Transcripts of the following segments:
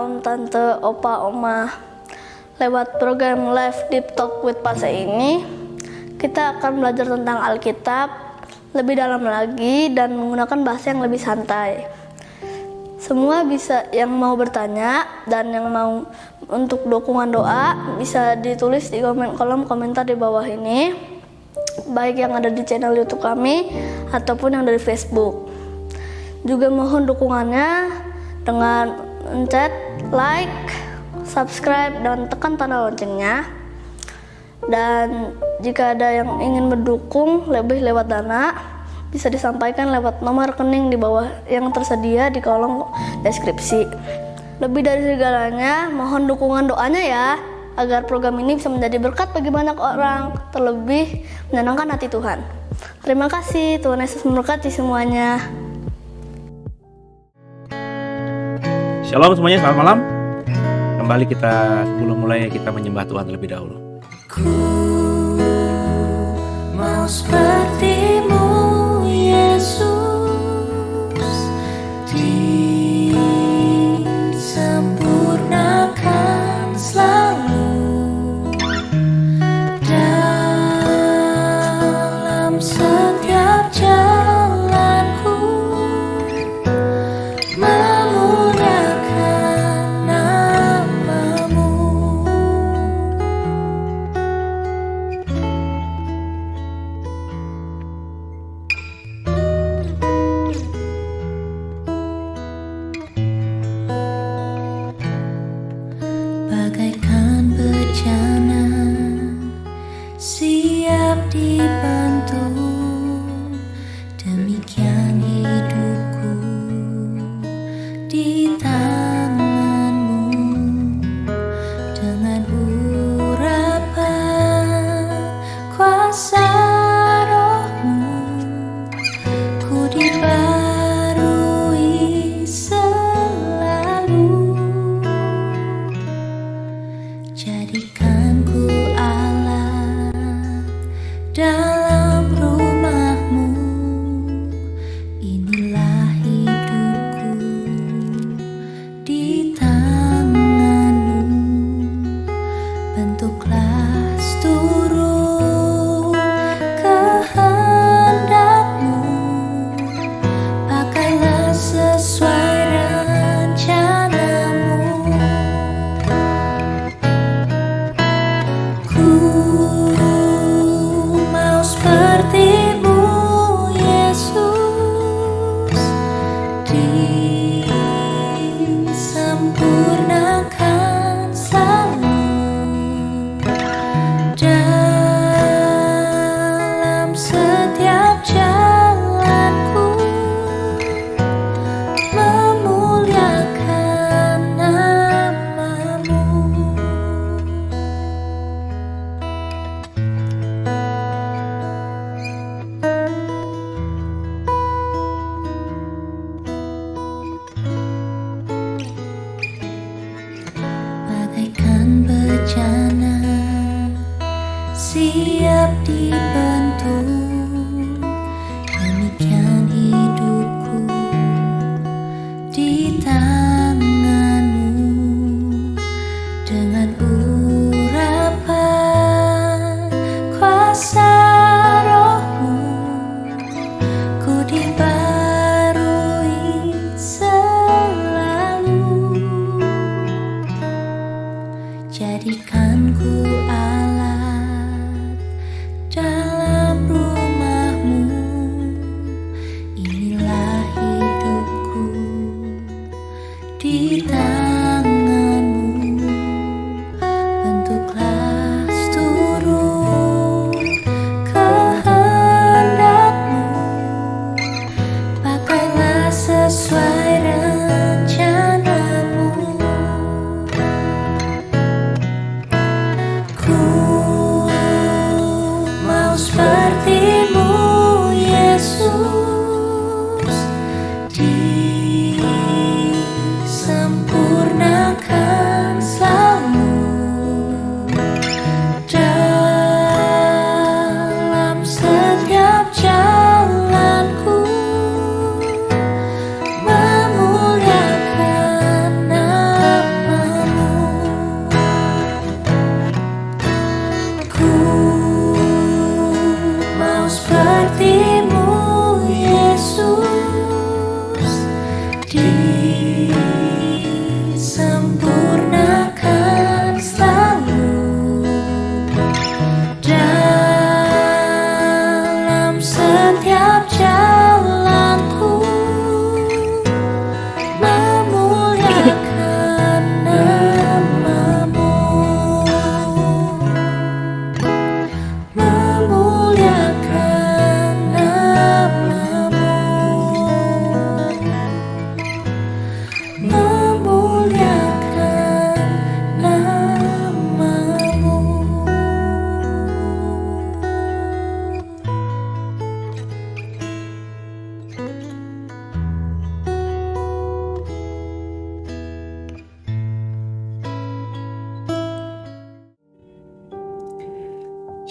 om, tante, opa, oma. Lewat program Live Deep Talk with Pastor ini, kita akan belajar tentang Alkitab lebih dalam lagi dan menggunakan bahasa yang lebih santai. Semua bisa yang mau bertanya dan yang mau untuk dukungan doa bisa ditulis di kolom komentar di bawah ini, baik yang ada di channel YouTube kami ataupun yang dari Facebook. Juga mohon dukungannya dengan mencet like, subscribe, dan tekan tanda loncengnya. Dan jika ada yang ingin mendukung lebih lewat dana, bisa disampaikan lewat nomor rekening di bawah yang tersedia di kolom deskripsi. Lebih dari segalanya, mohon dukungan doanya ya, agar program ini bisa menjadi berkat bagi banyak orang, terlebih menyenangkan hati Tuhan. Terima kasih, Tuhan Yesus memberkati semuanya. Shalom semuanya, selamat malam. Kembali sebelum mulai kita menyembah Tuhan terlebih dahulu. Ku mau seperti-Mu, Yesus, disempurnakan selalu dalam setiap jalanku, memuliakan nama-Mu.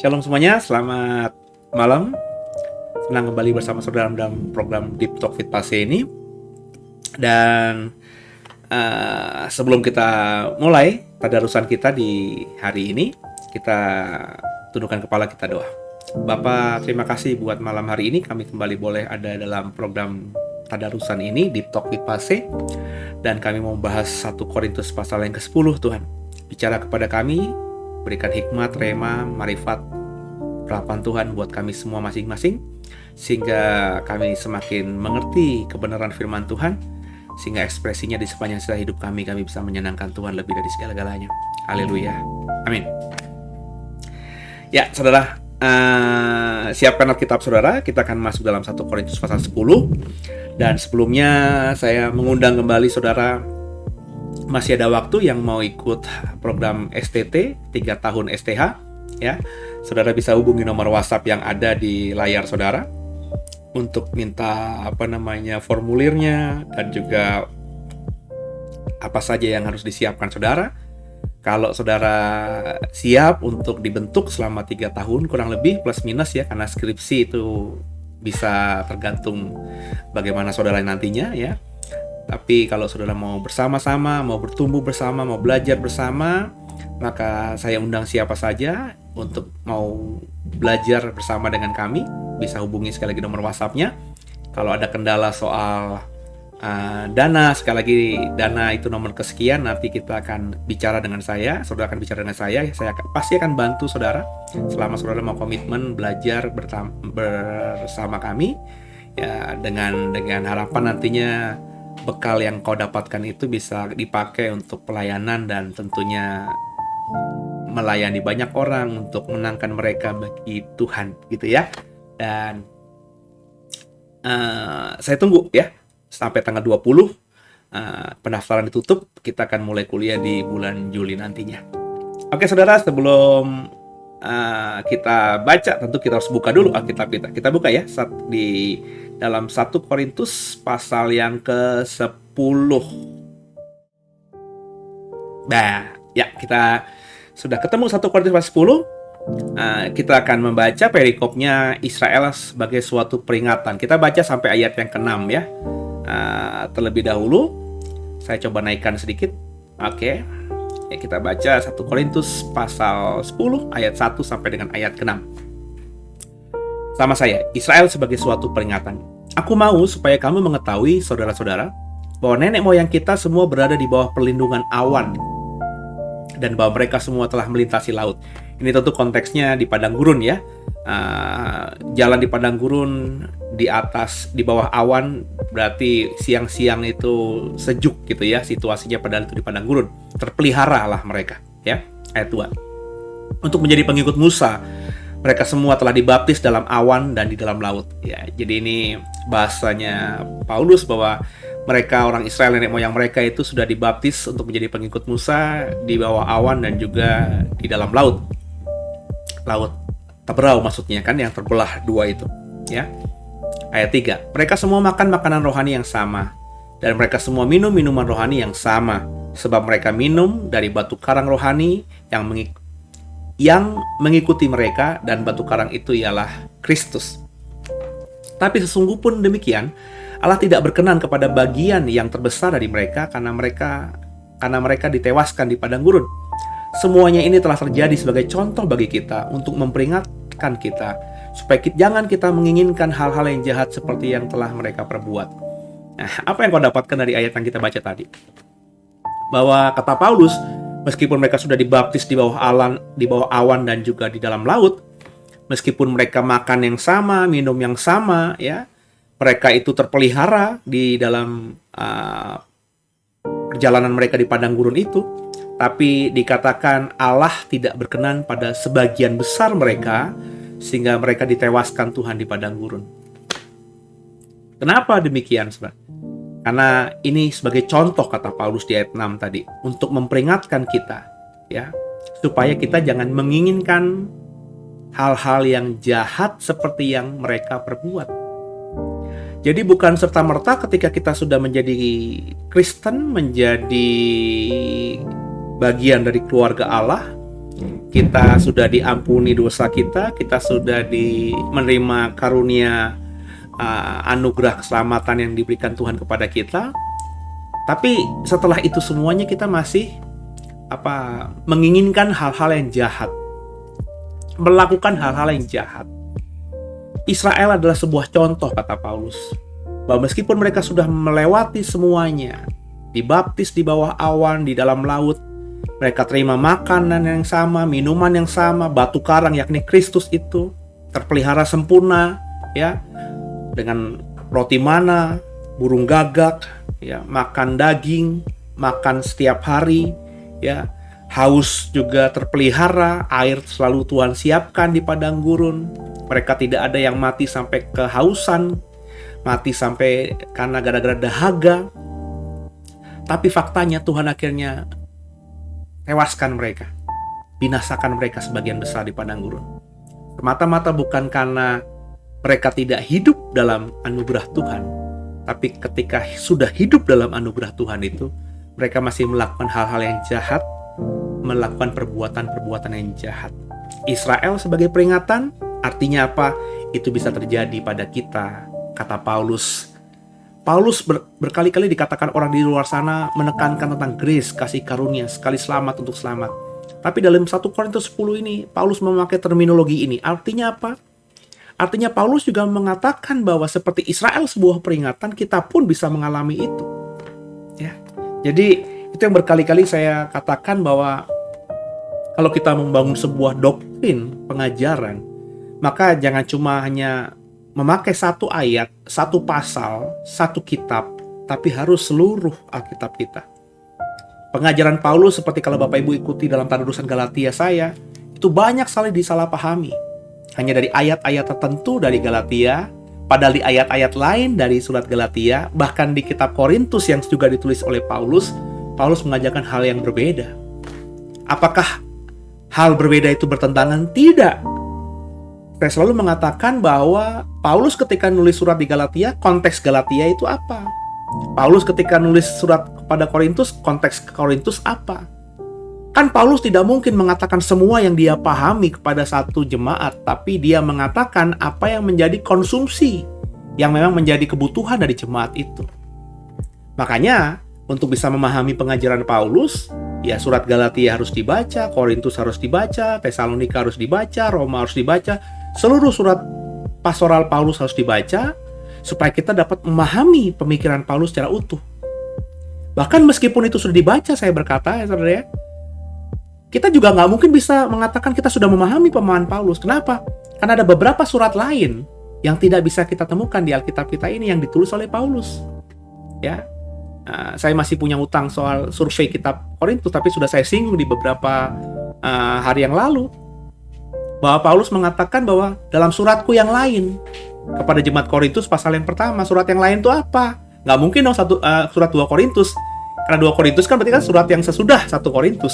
Shalom semuanya, selamat malam. Senang kembali bersama saudara dalam program Deep Talk with Pase ini. Dan sebelum kita mulai tadarusan kita di hari ini, kita tundukkan kepala, kita doa. Bapa, terima kasih buat malam hari ini kami kembali boleh ada dalam program tadarusan ini, Deep Talk with Pase. Dan kami mau membahas 1 Korintus pasal yang ke-10, Tuhan. Bicara kepada kami, berikan hikmat, rema, marifat, harapan Tuhan buat kami semua masing-masing, sehingga kami semakin mengerti kebenaran firman Tuhan, sehingga ekspresinya di sepanjang sisa hidup kami bisa menyenangkan Tuhan lebih dari segala-galanya. Haleluya. Amin. Ya, saudara, siapkan Alkitab saudara, kita akan masuk dalam 1 Korintus pasal 10. Dan sebelumnya saya mengundang kembali saudara, masih ada waktu yang mau ikut program STT 3 tahun STH, ya. Saudara bisa hubungi nomor WhatsApp yang ada di layar saudara untuk minta formulirnya dan juga apa saja yang harus disiapkan saudara. Kalau saudara siap untuk dibentuk selama 3 tahun kurang lebih plus minus ya, karena skripsi itu bisa tergantung bagaimana saudara nantinya ya. Tapi kalau saudara mau bersama-sama, mau bertumbuh bersama, mau belajar bersama, maka saya undang siapa saja untuk mau belajar bersama dengan kami. Bisa hubungi sekali lagi nomor WhatsApp-nya. Kalau ada kendala soal dana, sekali lagi dana itu nomor kesekian, nanti kita akan bicara dengan saya. Saudara akan bicara dengan saya pasti akan bantu saudara selama saudara mau komitmen belajar bersama kami. Ya, dengan harapan nantinya bekal yang kau dapatkan itu bisa dipakai untuk pelayanan dan tentunya melayani banyak orang untuk menangkan mereka bagi Tuhan gitu ya. Dan saya tunggu ya sampai tanggal 20 pendaftaran ditutup, kita akan mulai kuliah di bulan Juli nantinya. Oke saudara, sebelum kita baca, tentu kita harus buka dulu Alkitab kita. Kita buka ya di dalam 1 Korintus pasal yang ke-10. Nah, ya kita sudah ketemu 1 Korintus pasal 10. Kita akan membaca perikopnya Israel sebagai suatu peringatan. Kita baca sampai ayat yang ke-6 ya. Terlebih dahulu saya coba naikkan sedikit. Oke. Ya, kita baca 1 Korintus pasal 10 ayat 1 sampai dengan ayat ke-6. Sama saya, Israel sebagai suatu peringatan. Aku mau supaya kamu mengetahui, saudara-saudara, bahwa nenek moyang kita semua berada di bawah perlindungan awan, dan bahwa mereka semua telah melintasi laut. Ini tentu konteksnya di padang gurun ya. Jalan di padang gurun di bawah awan, berarti siang-siang itu sejuk gitu ya situasinya, padahal itu di padang gurun. Terpelihara lah mereka ya. Ayat 2. Untuk menjadi pengikut Musa, mereka semua telah dibaptis dalam awan dan di dalam laut. Ya, jadi ini bahasanya Paulus bahwa mereka orang Israel, nenek moyang mereka itu sudah dibaptis untuk menjadi pengikut Musa di bawah awan dan juga di dalam laut. Laut Teberau maksudnya kan, yang terbelah dua itu. Ya. Ayat 3. Mereka semua makan makanan rohani yang sama, dan mereka semua minum minuman rohani yang sama, sebab mereka minum dari batu karang rohani yang mengikuti mereka, dan batu karang itu ialah Kristus. Tapi sesungguh pun demikian, Allah tidak berkenan kepada bagian yang terbesar dari mereka karena mereka ditewaskan di padang gurun. Semuanya ini telah terjadi sebagai contoh bagi kita untuk memperingatkan kita supaya jangan kita menginginkan hal-hal yang jahat seperti yang telah mereka perbuat. Nah, apa yang kau dapatkan dari ayat yang kita baca tadi? Bahwa kata Paulus, meskipun mereka sudah dibaptis di bawah awan dan juga di dalam laut, meskipun mereka makan yang sama, minum yang sama, ya, mereka itu terpelihara di dalam perjalanan mereka di padang gurun itu, tapi dikatakan Allah tidak berkenan pada sebagian besar mereka, sehingga mereka ditewaskan Tuhan di padang gurun. Kenapa demikian, saudara? Karena ini sebagai contoh, kata Paulus di ayat 6 tadi, untuk memperingatkan kita, ya, supaya kita jangan menginginkan hal-hal yang jahat seperti yang mereka perbuat. Jadi bukan serta-merta ketika kita sudah menjadi Kristen, menjadi bagian dari keluarga Allah, Kita sudah diampuni dosa kita sudah menerima karunia anugerah keselamatan yang diberikan Tuhan kepada kita. Tapi setelah itu semuanya kita masih menginginkan hal-hal yang jahat, melakukan hal-hal yang jahat. Israel adalah sebuah contoh, kata Paulus, bahwa meskipun mereka sudah melewati semuanya, dibaptis di bawah awan, di dalam laut, mereka terima makanan yang sama, minuman yang sama, batu karang yakni Kristus itu terpelihara sempurna, ya, dengan roti mana, burung gagak, ya, makan daging, makan setiap hari, ya, haus juga terpelihara, air selalu Tuhan siapkan di padang gurun. Mereka tidak ada yang mati sampai kehausan, mati sampai karena gara-gara dahaga. Tapi faktanya Tuhan akhirnya tewaskan mereka, binasakan mereka sebagian besar di padang gurun. Semata-mata bukan karena mereka tidak hidup dalam anugerah Tuhan, tapi ketika sudah hidup dalam anugerah Tuhan itu, mereka masih melakukan hal-hal yang jahat, melakukan perbuatan-perbuatan yang jahat. Israel sebagai peringatan, artinya apa? Itu bisa terjadi pada kita, kata Paulus. Paulus berkali-kali dikatakan orang di luar sana menekankan tentang grace, kasih karunia, sekali selamat untuk selamat. Tapi dalam 1 Korintus 10 ini, Paulus memakai terminologi ini. Artinya apa? Artinya Paulus juga mengatakan bahwa seperti Israel sebuah peringatan, kita pun bisa mengalami itu. Ya. Jadi itu yang berkali-kali saya katakan bahwa kalau kita membangun sebuah doktrin pengajaran, maka jangan cuma hanya memakai satu ayat, satu pasal, satu kitab, tapi harus seluruh Alkitab kita. Pengajaran Paulus seperti kalau Bapak Ibu ikuti dalam tarusan Galatia saya, itu banyak sekali disalahpahami. Hanya dari ayat-ayat tertentu dari Galatia, padahal di ayat-ayat lain dari surat Galatia, bahkan di kitab Korintus yang juga ditulis oleh Paulus, Paulus mengajarkan hal yang berbeda. Apakah hal berbeda itu bertentangan? Tidak. Saya selalu mengatakan bahwa Paulus ketika nulis surat di Galatia, konteks Galatia itu apa? Paulus ketika nulis surat kepada Korintus, konteks Korintus apa? Kan Paulus tidak mungkin mengatakan semua yang dia pahami kepada satu jemaat, tapi dia mengatakan apa yang menjadi konsumsi, yang memang menjadi kebutuhan dari jemaat itu. Makanya, untuk bisa memahami pengajaran Paulus, ya surat Galatia harus dibaca, Korintus harus dibaca, Tesalonika harus dibaca, Roma harus dibaca, seluruh surat pastoral Paulus harus dibaca, supaya kita dapat memahami pemikiran Paulus secara utuh. Bahkan meskipun itu sudah dibaca, saya berkata, ya saudara, kita juga nggak mungkin bisa mengatakan kita sudah memahami pemahaman Paulus. Kenapa? Karena ada beberapa surat lain yang tidak bisa kita temukan di Alkitab kita ini yang ditulis oleh Paulus. Ya, saya masih punya utang soal survei kitab Korintus, tapi sudah saya singgung di beberapa hari yang lalu, bahwa Paulus mengatakan bahwa dalam suratku yang lain kepada jemaat Korintus pasal yang pertama, surat yang lain itu apa? Nggak mungkin dong surat 2 Korintus, karena 2 Korintus kan berarti kan surat yang sesudah 1 Korintus.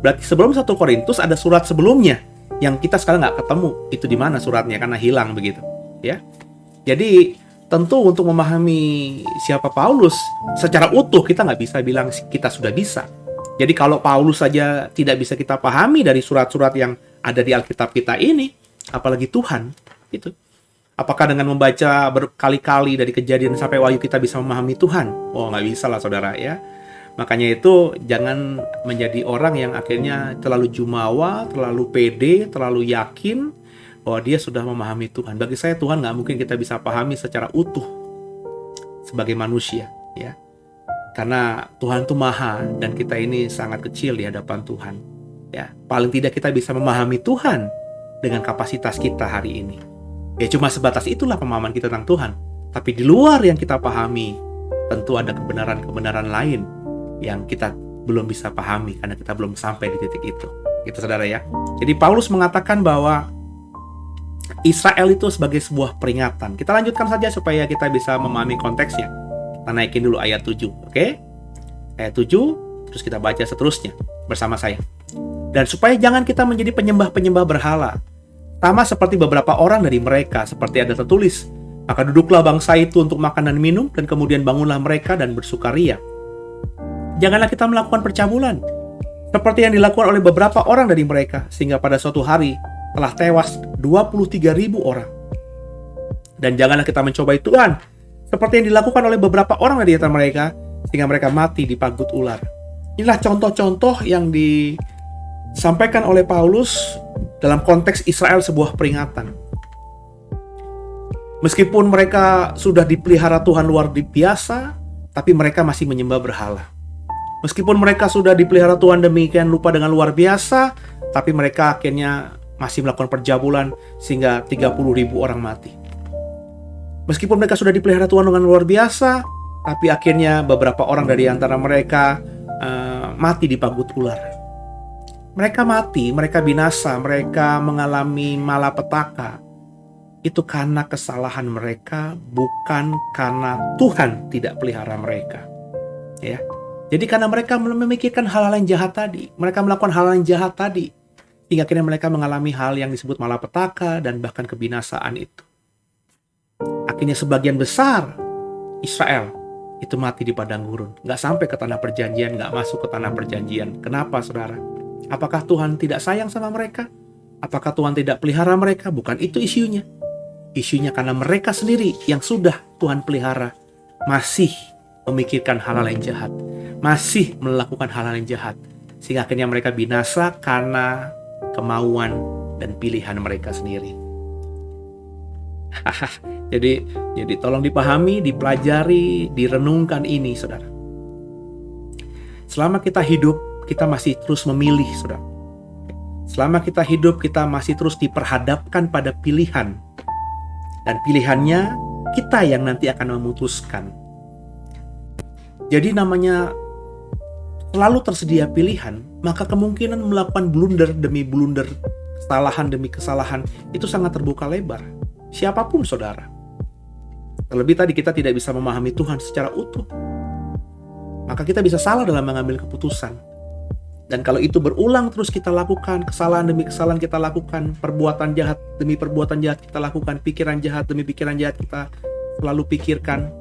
Berarti sebelum 1 Korintus ada surat sebelumnya yang kita sekarang nggak ketemu itu di mana suratnya karena hilang begitu, ya. Jadi tentu untuk memahami siapa Paulus secara utuh kita nggak bisa bilang kita sudah bisa. Jadi kalau Paulus saja tidak bisa kita pahami dari surat-surat yang ada di Alkitab kita ini, apalagi Tuhan, gitu. Apakah dengan membaca berkali-kali dari Kejadian sampai Wahyu kita bisa memahami Tuhan? Oh, nggak bisa lah saudara, ya. Makanya itu jangan menjadi orang yang akhirnya terlalu jumawa, terlalu pede, terlalu yakin bahwa dia sudah memahami Tuhan. Bagi saya Tuhan nggak mungkin kita bisa pahami secara utuh sebagai manusia, ya. Karena Tuhan itu maha dan kita ini sangat kecil di hadapan Tuhan. Ya, paling tidak kita bisa memahami Tuhan dengan kapasitas kita hari ini. Ya cuma sebatas itulah pemahaman kita tentang Tuhan. Tapi di luar yang kita pahami, tentu ada kebenaran-kebenaran lain yang kita belum bisa pahami karena kita belum sampai di titik itu. Gitu saudara ya. Jadi Paulus mengatakan bahwa Israel itu sebagai sebuah peringatan. Kita lanjutkan saja supaya kita bisa memahami konteksnya. Kita naikin dulu ayat 7, oke? Ayat 7, terus kita baca seterusnya bersama saya. Dan supaya jangan kita menjadi penyembah-penyembah berhala, sama seperti beberapa orang dari mereka, seperti ada tertulis, maka duduklah bangsa itu untuk makan dan minum, dan kemudian bangunlah mereka dan bersukaria. Janganlah kita melakukan percabulan, seperti yang dilakukan oleh beberapa orang dari mereka, sehingga pada suatu hari telah tewas 23.000 orang. Dan janganlah kita mencobai Tuhan, seperti yang dilakukan oleh beberapa orang dari antara mereka, sehingga mereka mati di pagut ular. Inilah contoh-contoh yang disampaikan oleh Paulus dalam konteks Israel sebuah peringatan. Meskipun mereka sudah dipelihara Tuhan luar biasa, tapi mereka masih menyembah berhala. Meskipun mereka sudah dipelihara Tuhan demikian lupa dengan luar biasa, tapi mereka akhirnya masih melakukan perjabulan sehingga 30.000 orang mati. Meskipun mereka sudah dipelihara Tuhan dengan luar biasa, tapi akhirnya beberapa orang dari antara mereka mati di pagut ular. Mereka mati, mereka binasa, mereka mengalami malapetaka. Itu karena kesalahan mereka, bukan karena Tuhan tidak pelihara mereka. Ya. Jadi karena mereka memikirkan hal-hal yang jahat tadi, mereka melakukan hal yang jahat tadi, hingga akhirnya mereka mengalami hal yang disebut malapetaka dan bahkan kebinasaan itu. Akhirnya sebagian besar Israel itu mati di padang gurun. Nggak sampai ke tanah perjanjian, nggak masuk ke tanah perjanjian. Kenapa, saudara? Apakah Tuhan tidak sayang sama mereka? Apakah Tuhan tidak pelihara mereka? Bukan itu isunya. Isunya karena mereka sendiri yang sudah Tuhan pelihara masih memikirkan hal-hal yang jahat. Masih melakukan hal-hal yang jahat. Sehingga akhirnya mereka binasa karena kemauan dan pilihan mereka sendiri. Jadi tolong dipahami, dipelajari, direnungkan ini, saudara. Selama kita hidup, kita masih terus memilih, saudara. Selama kita hidup, kita masih terus diperhadapkan pada pilihan. Dan pilihannya, kita yang nanti akan memutuskan. Jadi namanya selalu tersedia pilihan, maka kemungkinan melakukan blunder demi blunder, kesalahan demi kesalahan, itu sangat terbuka lebar. Siapapun saudara. Terlebih tadi kita tidak bisa memahami Tuhan secara utuh. Maka kita bisa salah dalam mengambil keputusan. Dan kalau itu berulang terus kita lakukan, kesalahan demi kesalahan kita lakukan, perbuatan jahat demi perbuatan jahat kita lakukan, pikiran jahat demi pikiran jahat kita selalu pikirkan,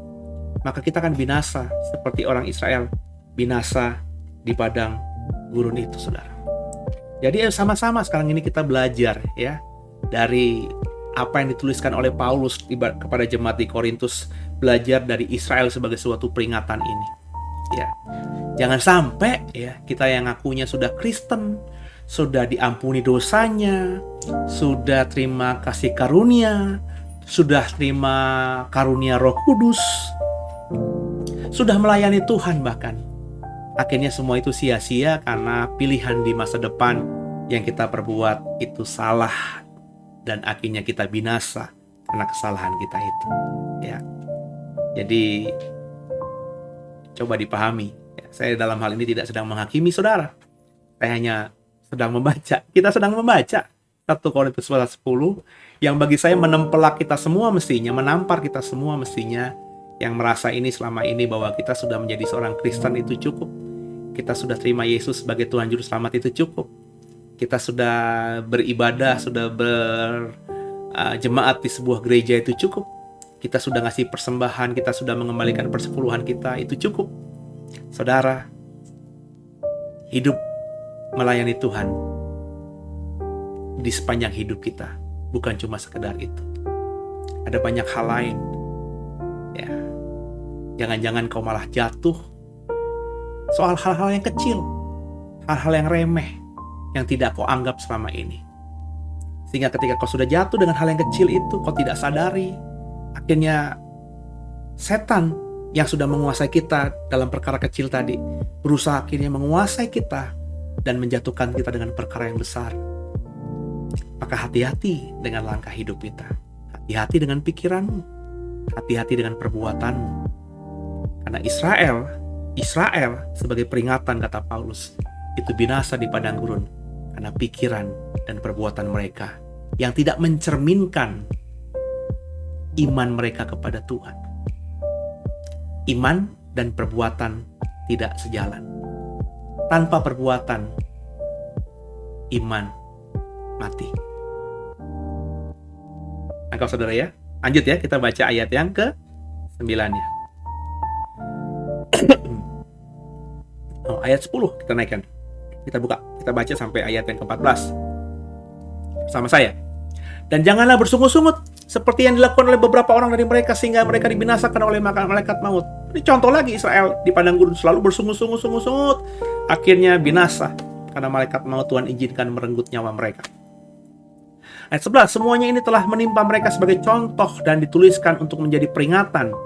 maka kita akan binasa seperti orang Israel binasa di padang gurun itu, saudara. Jadi sama-sama sekarang ini kita belajar ya dari apa yang dituliskan oleh Paulus kepada jemaat di Korintus, belajar dari Israel sebagai suatu peringatan ini. Ya, jangan sampai ya kita yang ngakunya sudah Kristen, sudah diampuni dosanya, sudah terima kasih karunia, sudah terima karunia Roh Kudus, sudah melayani Tuhan bahkan. Akhirnya semua itu sia-sia karena pilihan di masa depan yang kita perbuat itu salah. Dan akhirnya kita binasa karena kesalahan kita itu. Ya. Jadi coba dipahami. Ya, saya dalam hal ini tidak sedang menghakimi saudara. Saya hanya sedang membaca. Kita sedang membaca 1 Korintus 10 yang bagi saya menempelak kita semua mestinya, menampar kita semua mestinya yang merasa ini selama ini bahwa kita sudah menjadi seorang Kristen itu cukup. Kita sudah terima Yesus sebagai Tuhan Juru Selamat itu cukup. Kita sudah beribadah, sudah berjemaat di sebuah gereja itu cukup. Kita sudah ngasih persembahan, kita sudah mengembalikan persepuluhan kita, itu cukup. Saudara, hidup melayani Tuhan di sepanjang hidup kita bukan cuma sekedar itu. Ada banyak hal lain. Ya, jangan-jangan kau malah jatuh soal hal-hal yang kecil, hal-hal yang remeh, yang tidak kau anggap selama ini. Sehingga ketika kau sudah jatuh dengan hal yang kecil itu, kau tidak sadari. Akhirnya setan yang sudah menguasai kita dalam perkara kecil tadi, berusaha akhirnya menguasai kita dan menjatuhkan kita dengan perkara yang besar. Maka hati-hati dengan langkah hidup kita. Hati-hati dengan pikiranmu. Hati-hati dengan perbuatanmu. Karena Israel sebagai peringatan, kata Paulus, itu binasa di padang gurun karena pikiran dan perbuatan mereka yang tidak mencerminkan iman mereka kepada Tuhan. Iman dan perbuatan tidak sejalan. Tanpa perbuatan, iman mati. Angkat saudara ya. Lanjut ya, kita baca ayat yang ke-9-nya. Ayat 10 kita naikkan. Kita buka, kita baca sampai ayat yang ke-14 sama saya. Dan janganlah bersungut-sungut seperti yang dilakukan oleh beberapa orang dari mereka sehingga mereka dibinasakan oleh malaikat maut. Ini contoh lagi Israel di padang gurun selalu bersungut-sungut, akhirnya binasa karena malaikat maut Tuhan izinkan merenggut nyawa mereka. Ayat 11, semuanya ini telah menimpa mereka sebagai contoh dan dituliskan untuk menjadi peringatan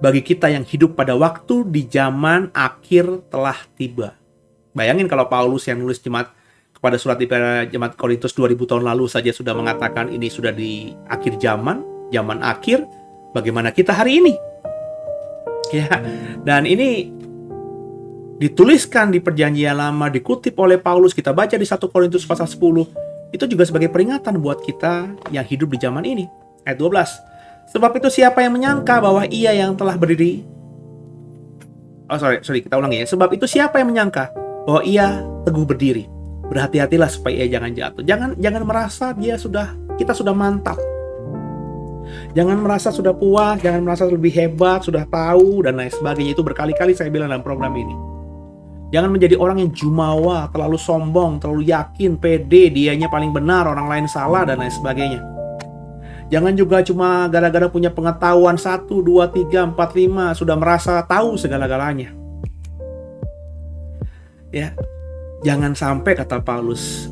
bagi kita yang hidup pada waktu di zaman akhir telah tiba. Bayangin kalau Paulus yang nulis pada surat di jemaat Korintus 2000 tahun lalu saja sudah mengatakan ini sudah di akhir zaman akhir, bagaimana kita hari ini? Ya, dan ini dituliskan di perjanjian lama, dikutip oleh Paulus, kita baca di 1 Korintus pasal 10, itu juga sebagai peringatan buat kita yang hidup di zaman ini. Ayat 12. Sebab itu siapa yang menyangka bahwa ia yang telah berdiri kita ulangi ya. Sebab itu siapa yang menyangka bahwa ia teguh berdiri. Berhati-hatilah supaya ia jangan jatuh. Jangan merasa kita sudah mantap. Jangan merasa sudah puas, jangan merasa lebih hebat, sudah tahu dan lain sebagainya. Itu berkali-kali saya bilang dalam program ini. Jangan menjadi orang yang jumawa, terlalu sombong, terlalu yakin, pede, dianya paling benar, orang lain salah, dan lain sebagainya. Jangan juga cuma gara-gara punya pengetahuan 1, 2, 3, 4, 5, sudah merasa tahu segala-galanya. Ya, jangan sampai kata Paulus,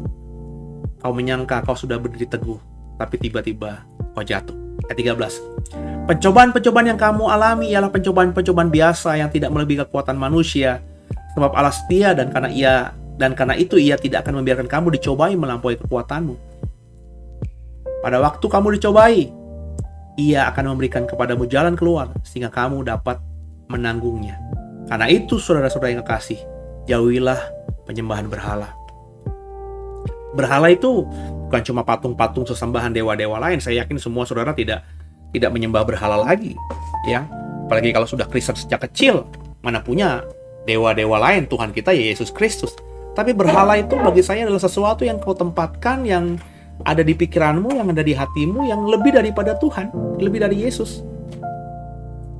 kau menyangka kau sudah berdiri teguh, tapi tiba-tiba kau jatuh. Ayat 13. Pencobaan-pencobaan yang kamu alami ialah pencobaan-pencobaan biasa yang tidak melebihi kekuatan manusia. Sebab Allah setia dan karena itu ia tidak akan membiarkan kamu dicobai melampaui kekuatanmu. Pada waktu kamu dicobai, ia akan memberikan kepadamu jalan keluar sehingga kamu dapat menanggungnya. Karena itu saudara-saudara yang kekasih, jauhilah penyembahan berhala. Berhala itu bukan cuma patung-patung sesembahan dewa-dewa lain. Saya yakin semua saudara tidak menyembah berhala lagi, ya. Apalagi kalau sudah Kristen sejak kecil, mana punya dewa-dewa lain, Tuhan kita ya Yesus Kristus. Tapi berhala itu bagi saya adalah sesuatu yang kau tempatkan, yang ada di pikiranmu, yang ada di hatimu, yang lebih daripada Tuhan, lebih dari Yesus.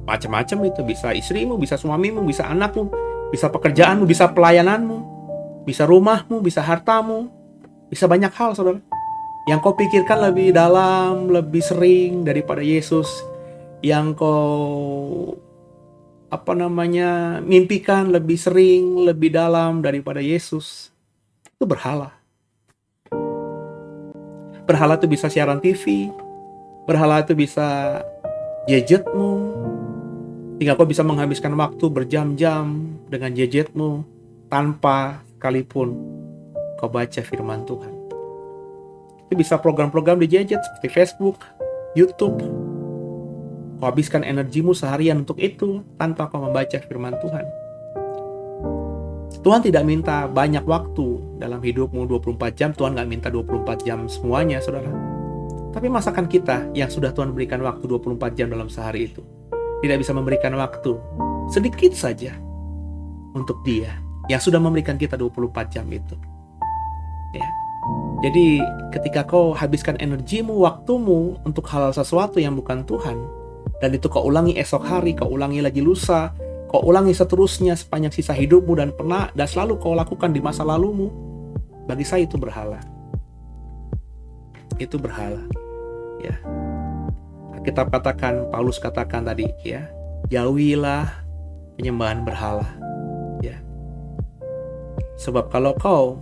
Macam-macam itu, bisa istrimu, bisa suamimu, bisa anakmu, bisa pekerjaanmu, bisa pelayananmu, bisa rumahmu, bisa hartamu, bisa banyak hal saudara. Yang kau pikirkan lebih dalam, lebih sering daripada Yesus. Yang kau mimpikan lebih sering, lebih dalam daripada Yesus. Itu berhala. Berhala itu bisa siaran TV. Berhala itu bisa gadgetmu. Sehingga kau bisa menghabiskan waktu berjam-jam dengan gadgetmu tanpa sekalipun kau baca firman Tuhan. Itu bisa program-program di gadget seperti Facebook, YouTube. Kau habiskan energimu seharian untuk itu tanpa kau membaca firman Tuhan. Tuhan tidak minta banyak waktu dalam hidupmu 24 jam. Tuhan gak minta 24 jam semuanya, saudara. Tapi masakan kita yang sudah Tuhan berikan waktu 24 jam dalam sehari itu tidak bisa memberikan waktu sedikit saja untuk Dia yang sudah memberikan kita 24 jam itu. Ya. Jadi ketika kau habiskan energimu, waktumu untuk hal sesuatu yang bukan Tuhan, dan itu kau ulangi esok hari, kau ulangi lagi lusa, kau ulangi seterusnya sepanjang sisa hidupmu dan selalu kau lakukan di masa lalumu, bagi saya itu berhala. Itu berhala. Ya. Kita katakan, Paulus katakan tadi, ya, jauhilah penyembahan berhala. Ya. Sebab kalau kau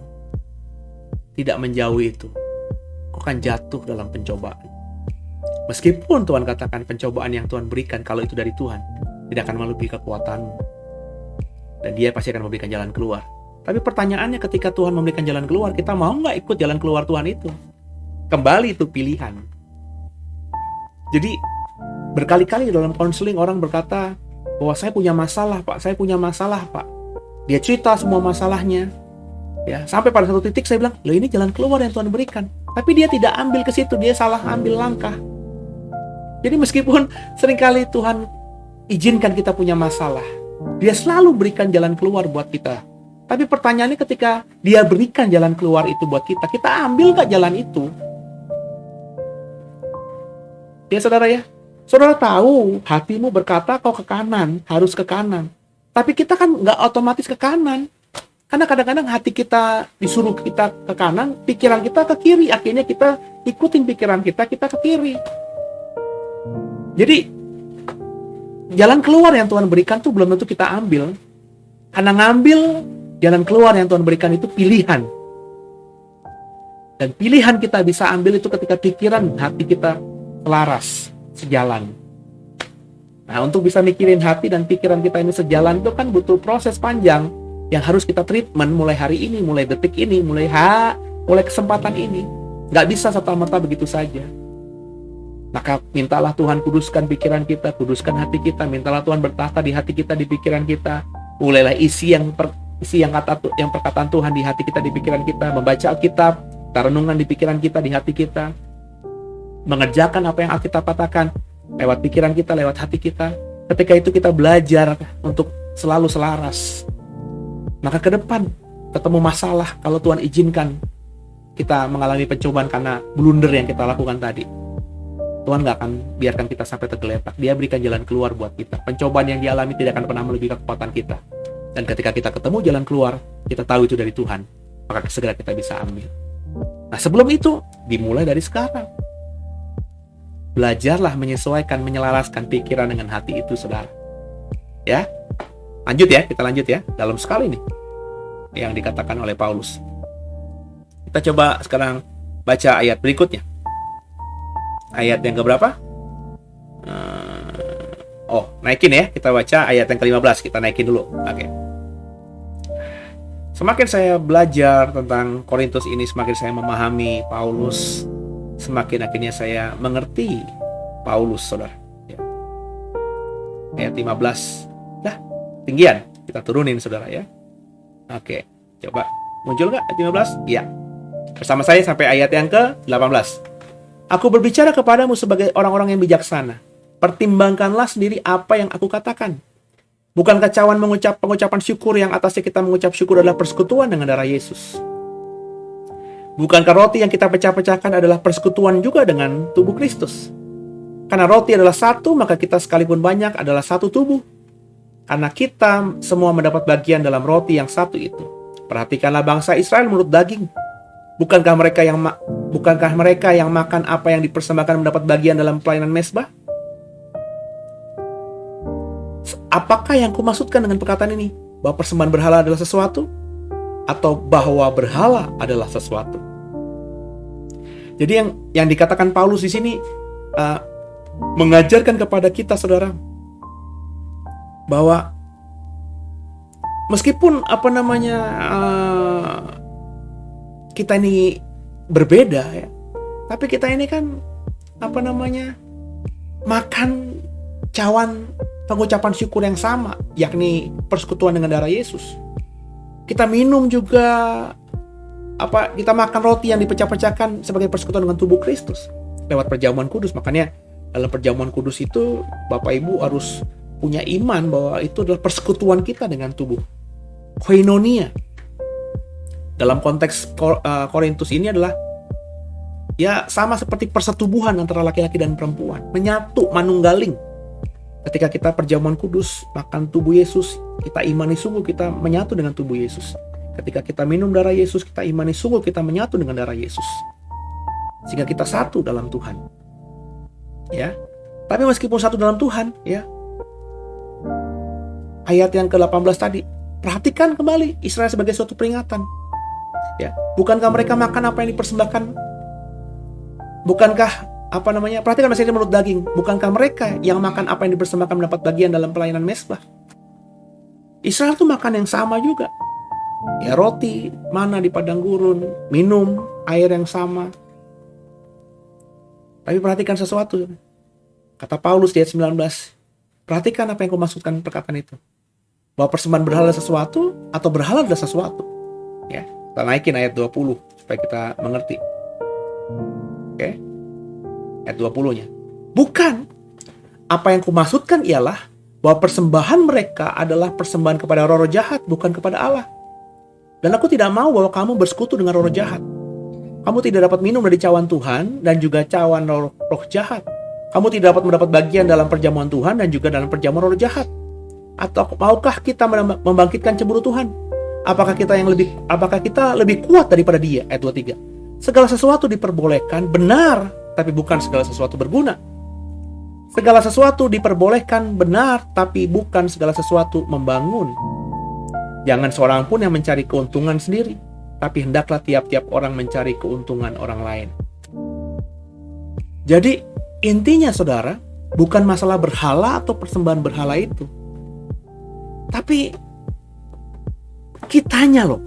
tidak menjauhi itu, kau akan jatuh dalam pencobaan. Meskipun Tuhan katakan pencobaan yang Tuhan berikan, kalau itu dari Tuhan, tidak akan melebihi kekuatanmu. Dan Dia pasti akan memberikan jalan keluar. Tapi pertanyaannya, ketika Tuhan memberikan jalan keluar, kita mau nggak ikut jalan keluar Tuhan itu? Kembali itu pilihan. Jadi berkali-kali dalam konseling orang berkata bahwa saya punya masalah Pak, saya punya masalah Pak. Dia cerita semua masalahnya. Ya, sampai pada satu titik saya bilang, loh ini jalan keluar yang Tuhan berikan. Tapi dia tidak ambil ke situ, dia salah ambil langkah. Jadi meskipun seringkali Tuhan izinkan kita punya masalah, Dia selalu berikan jalan keluar buat kita. Tapi pertanyaannya, ketika Dia berikan jalan keluar itu buat kita, kita ambil gak jalan itu? Ya saudara ya, saudara tahu hatimu berkata kau ke kanan, harus ke kanan. Tapi kita kan gak otomatis ke kanan. Karena kadang-kadang hati kita disuruh kita ke kanan, pikiran kita ke kiri. Akhirnya kita ikutin pikiran kita ke kiri. Jadi, jalan keluar yang Tuhan berikan tuh belum tentu kita ambil. Karena ngambil jalan keluar yang Tuhan berikan itu pilihan. Dan pilihan kita bisa ambil itu ketika pikiran hati kita selaras, sejalan. Nah, untuk bisa mikirin hati dan pikiran kita ini sejalan itu kan butuh proses panjang yang harus kita treatment mulai hari ini, mulai detik ini, mulai kesempatan ini. Nggak bisa serta-merta begitu saja. Maka mintalah Tuhan kuduskan pikiran kita, kuduskan hati kita. Mintalah Tuhan bertahta di hati kita, di pikiran kita. Mulailah isi yang perkataan Tuhan di hati kita, di pikiran kita. Membaca Alkitab, renungan di pikiran kita, di hati kita. Mengerjakan apa yang Alkitab katakan lewat pikiran kita, lewat hati kita. Ketika itu kita belajar untuk selalu selaras. Maka ke depan ketemu masalah, kalau Tuhan izinkan kita mengalami pencobaan karena blunder yang kita lakukan tadi, Tuhan gak akan biarkan kita sampai tergeletak. Dia berikan jalan keluar buat kita. Pencobaan yang dialami tidak akan pernah melebihi kekuatan kita. Dan ketika kita ketemu jalan keluar, kita tahu itu dari Tuhan, maka segera kita bisa ambil. Nah, sebelum itu dimulai dari sekarang. Belajarlah menyesuaikan, menyelaraskan pikiran dengan hati itu, saudara. Ya, kita lanjut ya, dalam sekali nih yang dikatakan oleh Paulus. Kita coba sekarang baca ayat berikutnya. Ayat yang keberapa? Naikin ya, kita baca ayat yang ke-15, kita naikin dulu. Oke. Semakin saya belajar tentang Korintus ini, semakin saya memahami Paulus, semakin akhirnya saya mengerti Paulus, saudara. Ya. Ayat 15. Tinggian, kita turunin, saudara ya. Oke, coba muncul nggak ayat 15? Iya. Bersama saya sampai ayat yang ke-18. Aku berbicara kepadamu sebagai orang-orang yang bijaksana. Pertimbangkanlah sendiri apa yang aku katakan. Bukan kecauan pengucapan syukur yang atasnya kita mengucap syukur adalah persekutuan dengan darah Yesus. Bukankah roti yang kita pecah-pecahkan adalah persekutuan juga dengan tubuh Kristus? Karena roti adalah satu, maka kita sekalipun banyak adalah satu tubuh. Karena kita semua mendapat bagian dalam roti yang satu itu. Perhatikanlah bangsa Israel menurut daging. Bukankah mereka yang makan apa yang dipersembahkan mendapat bagian dalam pelayanan mezbah? Apakah yang kumaksudkan dengan perkataan ini? Bahwa persembahan berhala adalah sesuatu? Atau bahwa berhala adalah sesuatu? Jadi yang dikatakan Paulus di sini mengajarkan kepada kita, saudara, bahwa meskipun kita ini berbeda ya, tapi kita ini kan makan cawan pengucapan syukur yang sama, yakni persekutuan dengan darah Yesus. Kita minum juga kita makan roti yang dipecah-pecahkan sebagai persekutuan dengan tubuh Kristus lewat perjamuan kudus. Makanya dalam perjamuan kudus itu Bapak Ibu harus punya iman bahwa itu adalah persekutuan kita dengan tubuh. Koinonia. Dalam konteks Korintus ini adalah ya sama seperti persetubuhan antara laki-laki dan perempuan. Menyatu, manunggaling. Ketika kita perjamuan kudus, makan tubuh Yesus, kita imani sungguh kita menyatu dengan tubuh Yesus. Ketika kita minum darah Yesus, kita imani sungguh kita menyatu dengan darah Yesus. Sehingga kita satu dalam Tuhan. Ya. Tapi meskipun satu dalam Tuhan, ya, ayat yang ke-18 tadi, perhatikan kembali Israel sebagai suatu peringatan. Ya, bukankah mereka makan apa yang dipersembahkan? Bukankah perhatikan masih menurut daging. Bukankah mereka yang makan apa yang dipersembahkan mendapat bagian dalam pelayanan mezbah? Israel tuh makan yang sama juga. Ya, roti, mana di padang gurun, minum air yang sama. Tapi perhatikan sesuatu. Kata Paulus di ayat 19, perhatikan apa yang kumaksudkan perkataan itu. Bahwa persembahan berhala adalah sesuatu atau berhala adalah sesuatu. Ya, kita naikin ayat 20 supaya kita mengerti. Oke. Ayat 20-nya. Bukan. Apa yang kumaksudkan ialah bahwa persembahan mereka adalah persembahan kepada roh-roh jahat, bukan kepada Allah. Dan aku tidak mau bahwa kamu bersekutu dengan roh-roh jahat. Kamu tidak dapat minum dari cawan Tuhan dan juga cawan roh jahat. Kamu tidak dapat mendapat bagian dalam perjamuan Tuhan dan juga dalam perjamuan roh jahat. Atau maukah kita membangkitkan cemburu Tuhan? Apakah kita lebih kuat daripada dia? Ayat 23. Segala sesuatu diperbolehkan, benar, tapi bukan segala sesuatu berguna. Segala sesuatu diperbolehkan, benar, tapi bukan segala sesuatu membangun. Jangan seorang pun yang mencari keuntungan sendiri, tapi hendaklah tiap-tiap orang mencari keuntungan orang lain. Jadi intinya saudara, bukan masalah berhala atau persembahan berhala itu, tapi kitanya loh.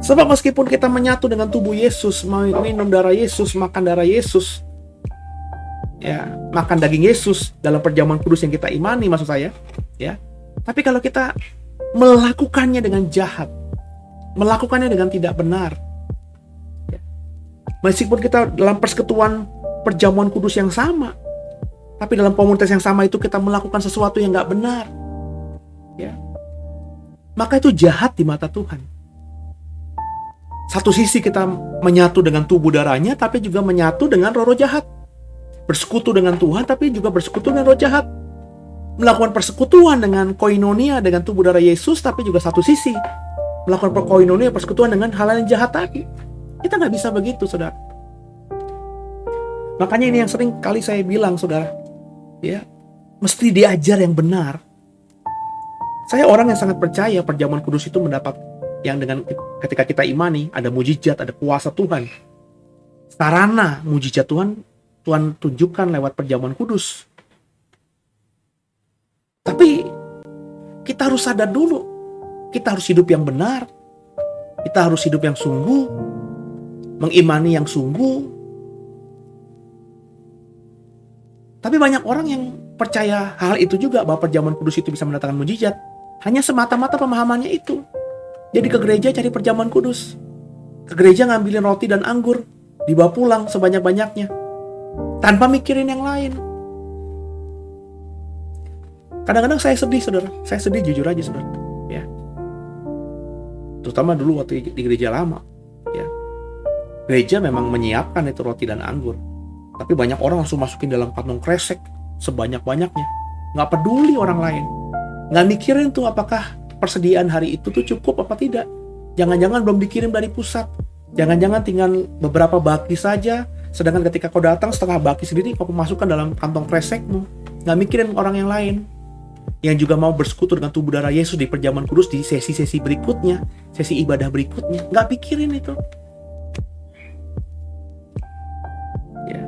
Sebab meskipun kita menyatu dengan tubuh Yesus, minum darah Yesus, makan darah Yesus, ya, makan daging Yesus dalam perjamuan kudus yang kita imani, maksud saya, ya. Tapi kalau kita melakukannya dengan jahat, melakukannya dengan tidak benar, ya, meskipun kita dalam persekutuan perjamuan kudus yang sama, tapi dalam komunitas yang sama itu kita melakukan sesuatu yang nggak benar, ya, maka itu jahat di mata Tuhan. Satu sisi kita menyatu dengan tubuh darahnya, tapi juga menyatu dengan roh-roh jahat. Bersekutu dengan Tuhan, tapi juga bersekutu dengan roh jahat. Melakukan persekutuan dengan koinonia, dengan tubuh darah Yesus, tapi juga satu sisi melakukan koinonia, persekutuan dengan hal yang jahat tadi. Kita nggak bisa begitu, saudara. Makanya ini yang sering kali saya bilang, saudara, ya, mesti diajar yang benar. Saya orang yang sangat percaya perjamuan kudus itu mendapat yang dengan ketika kita imani ada mujizat, ada kuasa Tuhan. Sarana mujizat Tuhan tunjukkan lewat perjamuan kudus. Tapi kita harus sadar dulu, kita harus hidup yang benar, kita harus hidup yang sungguh, mengimani yang sungguh. Tapi banyak orang yang percaya hal itu juga, bahwa perjamuan kudus itu bisa mendatangkan mujizat, hanya semata-mata pemahamannya itu. Jadi ke gereja cari perjamuan kudus, ke gereja ngambilin roti dan anggur, dibawa pulang sebanyak-banyaknya, tanpa mikirin yang lain. Kadang-kadang saya sedih, saudara. Saya sedih jujur aja, saudara. Ya. Terutama dulu waktu di gereja lama. Ya. Gereja memang menyiapkan itu roti dan anggur. Tapi banyak orang langsung masukin dalam kantong kresek sebanyak-banyaknya. Nggak peduli orang lain. Nggak mikirin tuh apakah persediaan hari itu tuh cukup apa tidak. Jangan-jangan belum dikirim dari pusat. Jangan-jangan tinggal beberapa baki saja. Sedangkan ketika kau datang, setengah baki sendiri kau masukkan dalam kantong kresekmu. Nggak mikirin orang yang lain, yang juga mau bersekutu dengan tubuh darah Yesus di perjamuan kudus di sesi-sesi berikutnya, sesi ibadah berikutnya. Nggak pikirin itu. Ya.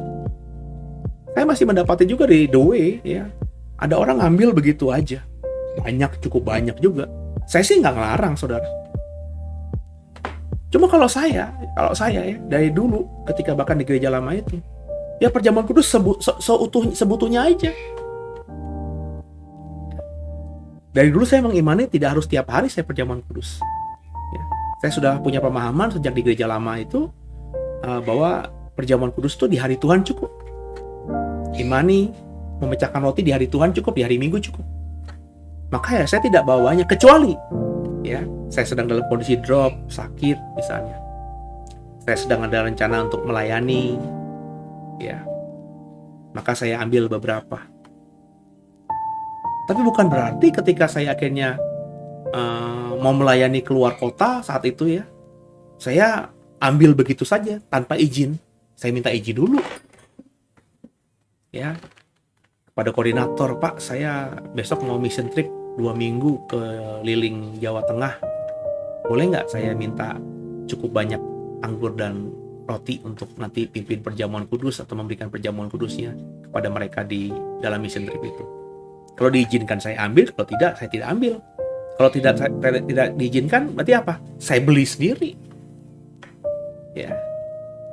Saya masih mendapati juga di The Way, ya, ada orang ngambil begitu aja. Banyak, cukup banyak juga. Saya sih nggak ngelarang, saudara. Cuma kalau saya ya, dari dulu ketika bahkan di gereja lama itu, ya perjamuan kudus sebutuhnya aja. Dari dulu saya mengimani tidak harus tiap hari saya perjamuan kudus. Ya, saya sudah punya pemahaman sejak di gereja lama itu bahwa perjamuan kudus itu di hari Tuhan cukup. Imani memecahkan roti di hari Tuhan cukup, di hari Minggu cukup. Maka ya saya tidak bawanya, kecuali ya saya sedang dalam kondisi drop, sakit misalnya. Saya sedang ada rencana untuk melayani, ya. Maka saya ambil beberapa. Tapi bukan berarti ketika saya akhirnya mau melayani keluar kota saat itu ya, saya ambil begitu saja tanpa izin. Saya minta izin dulu, ya, kepada koordinator, Pak, saya besok mau mission trip 2 minggu ke keliling Jawa Tengah. Boleh nggak saya minta cukup banyak anggur dan roti untuk nanti pimpin perjamuan kudus atau memberikan perjamuan kudusnya kepada mereka di dalam mission trip itu. Kalau diizinkan saya ambil, kalau tidak saya tidak ambil. Kalau tidak diizinkan berarti apa? Saya beli sendiri. Ya.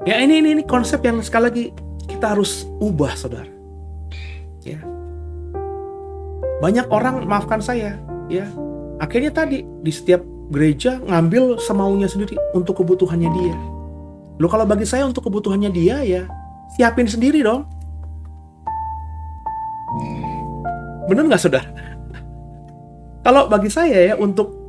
Ya ini konsep yang sekali lagi kita harus ubah, saudara. Ya. Banyak orang, maafkan saya, ya. Akhirnya tadi di setiap gereja ngambil semaunya sendiri untuk kebutuhannya dia. Loh, kalau bagi saya untuk kebutuhannya dia ya siapin sendiri dong. Bener nggak, saudara? Kalau bagi saya ya,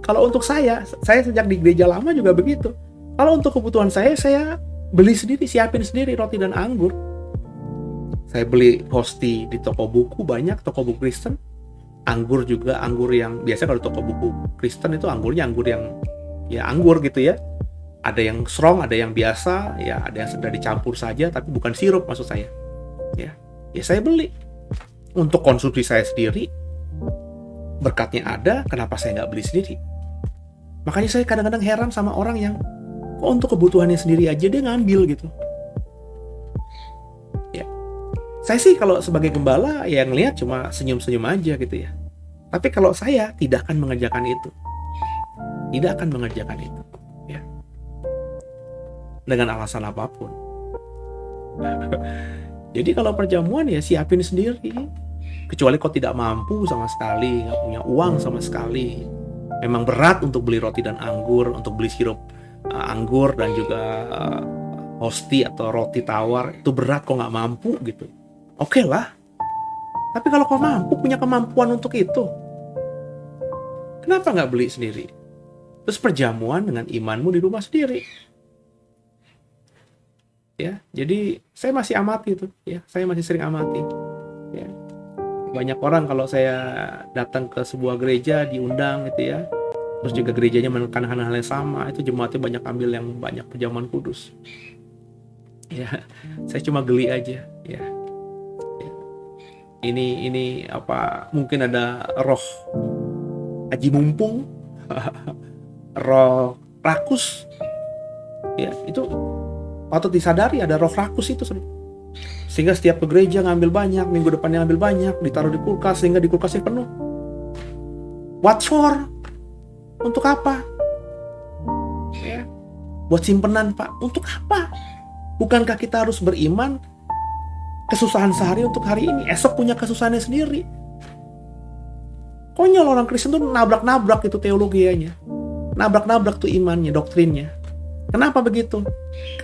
kalau untuk saya sejak di gereja lama juga begitu. Kalau untuk kebutuhan saya beli sendiri, siapin sendiri roti dan anggur. Saya beli hosti di toko buku, banyak toko buku Kristen. Anggur juga, anggur yang biasa kalau toko buku Kristen itu anggurnya anggur yang ya anggur gitu ya. Ada yang strong, ada yang biasa, ya ada yang sudah dicampur saja, tapi bukan sirup maksud saya. Ya saya beli untuk konsumsi saya sendiri. Berkatnya ada, kenapa saya nggak beli sendiri? Makanya saya kadang-kadang heran sama orang yang kok untuk kebutuhannya sendiri aja dia ngambil gitu. Ya, saya sih kalau sebagai gembala ya ngelihat cuma senyum-senyum aja gitu ya. Tapi kalau saya tidak akan mengerjakan itu, tidak akan mengerjakan itu, ya, dengan alasan apapun. Jadi kalau perjamuan ya siapin sendiri. Kecuali kau tidak mampu sama sekali, nggak punya uang sama sekali. Memang berat untuk beli roti dan anggur, untuk beli sirup anggur dan juga hosti atau roti tawar. Itu berat kau nggak mampu gitu. Oke lah. Tapi kalau kau mampu, punya kemampuan untuk itu, kenapa nggak beli sendiri? Terus perjamuan dengan imanmu di rumah sendiri. Ya, jadi saya masih amati itu. Ya, saya masih sering amati. Ya. Banyak orang kalau saya datang ke sebuah gereja diundang gitu ya. Terus juga gerejanya menekankan hal yang sama, itu jemaatnya banyak ambil yang banyak perjamuan kudus. Ya, saya cuma geli aja. Ya. Ini apa? Mungkin ada roh aji mumpung, roh rakus. Ya, itu patut disadari ada roh rakus itu. Sehingga setiap ke gereja ngambil banyak, minggu depannya ngambil banyak, ditaruh di kulkas sehingga di kulkasnya penuh. What for? Untuk apa? Ya. Buat simpenan, Pak. Untuk apa? Bukankah kita harus beriman kesusahan sehari untuk hari ini, esok punya kesusahannya sendiri? Konyol orang Kristen tuh nabrak-nabrak itu teologianya. Nabrak-nabrak tuh imannya, doktrinnya. Kenapa begitu?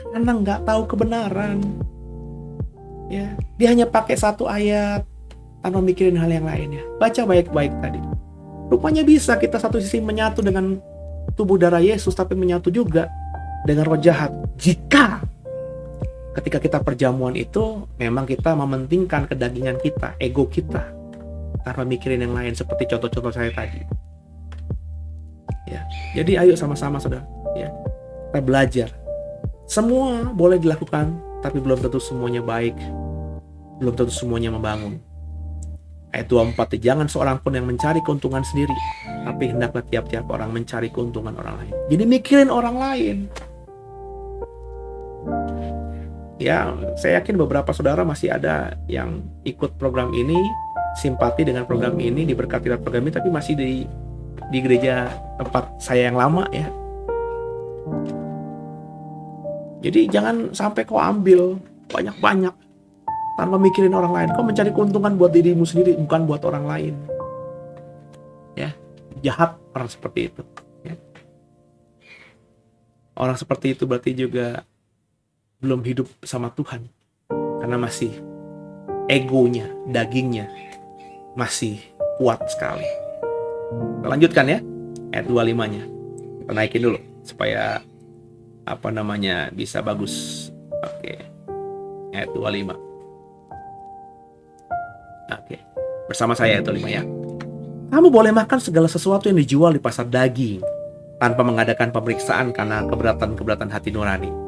Karena nggak tahu kebenaran. Ya, dia hanya pakai satu ayat tanpa mikirin hal yang lainnya. Baca baik-baik tadi. Rupanya bisa kita satu sisi menyatu dengan tubuh darah Yesus, tapi menyatu juga dengan roh jahat. Jika ketika kita perjamuan itu memang kita mementingkan kedagingan kita, ego kita, tanpa mikirin yang lain seperti contoh-contoh saya tadi. Ya, jadi ayo sama-sama saudara, ya, kita belajar. Semua boleh dilakukan, tapi belum tentu semuanya baik, belum tentu semuanya membangun. Ayat 24, jangan seorang pun yang mencari keuntungan sendiri, tapi hendaklah tiap-tiap orang mencari keuntungan orang lain. Jadi mikirin orang lain. Ya, saya yakin beberapa saudara masih ada yang ikut program ini, simpati dengan program ini, diberkati dengan program ini, tapi masih di gereja tempat saya yang lama ya. Jadi jangan sampai kau ambil banyak-banyak tanpa mikirin orang lain. Kau mencari keuntungan buat dirimu sendiri, bukan buat orang lain. Ya, jahat orang seperti itu. Ya. Orang seperti itu berarti juga belum hidup sama Tuhan, karena masih egonya, dagingnya masih kuat sekali. Kita lanjutkan ya, ayat 25-nya. Kita naikin dulu supaya bisa bagus. Oke. Ayat 25. Oke. Bersama saya ayat 25 ya. Kamu boleh makan segala sesuatu yang dijual di pasar daging tanpa mengadakan pemeriksaan karena keberatan-keberatan hati nurani.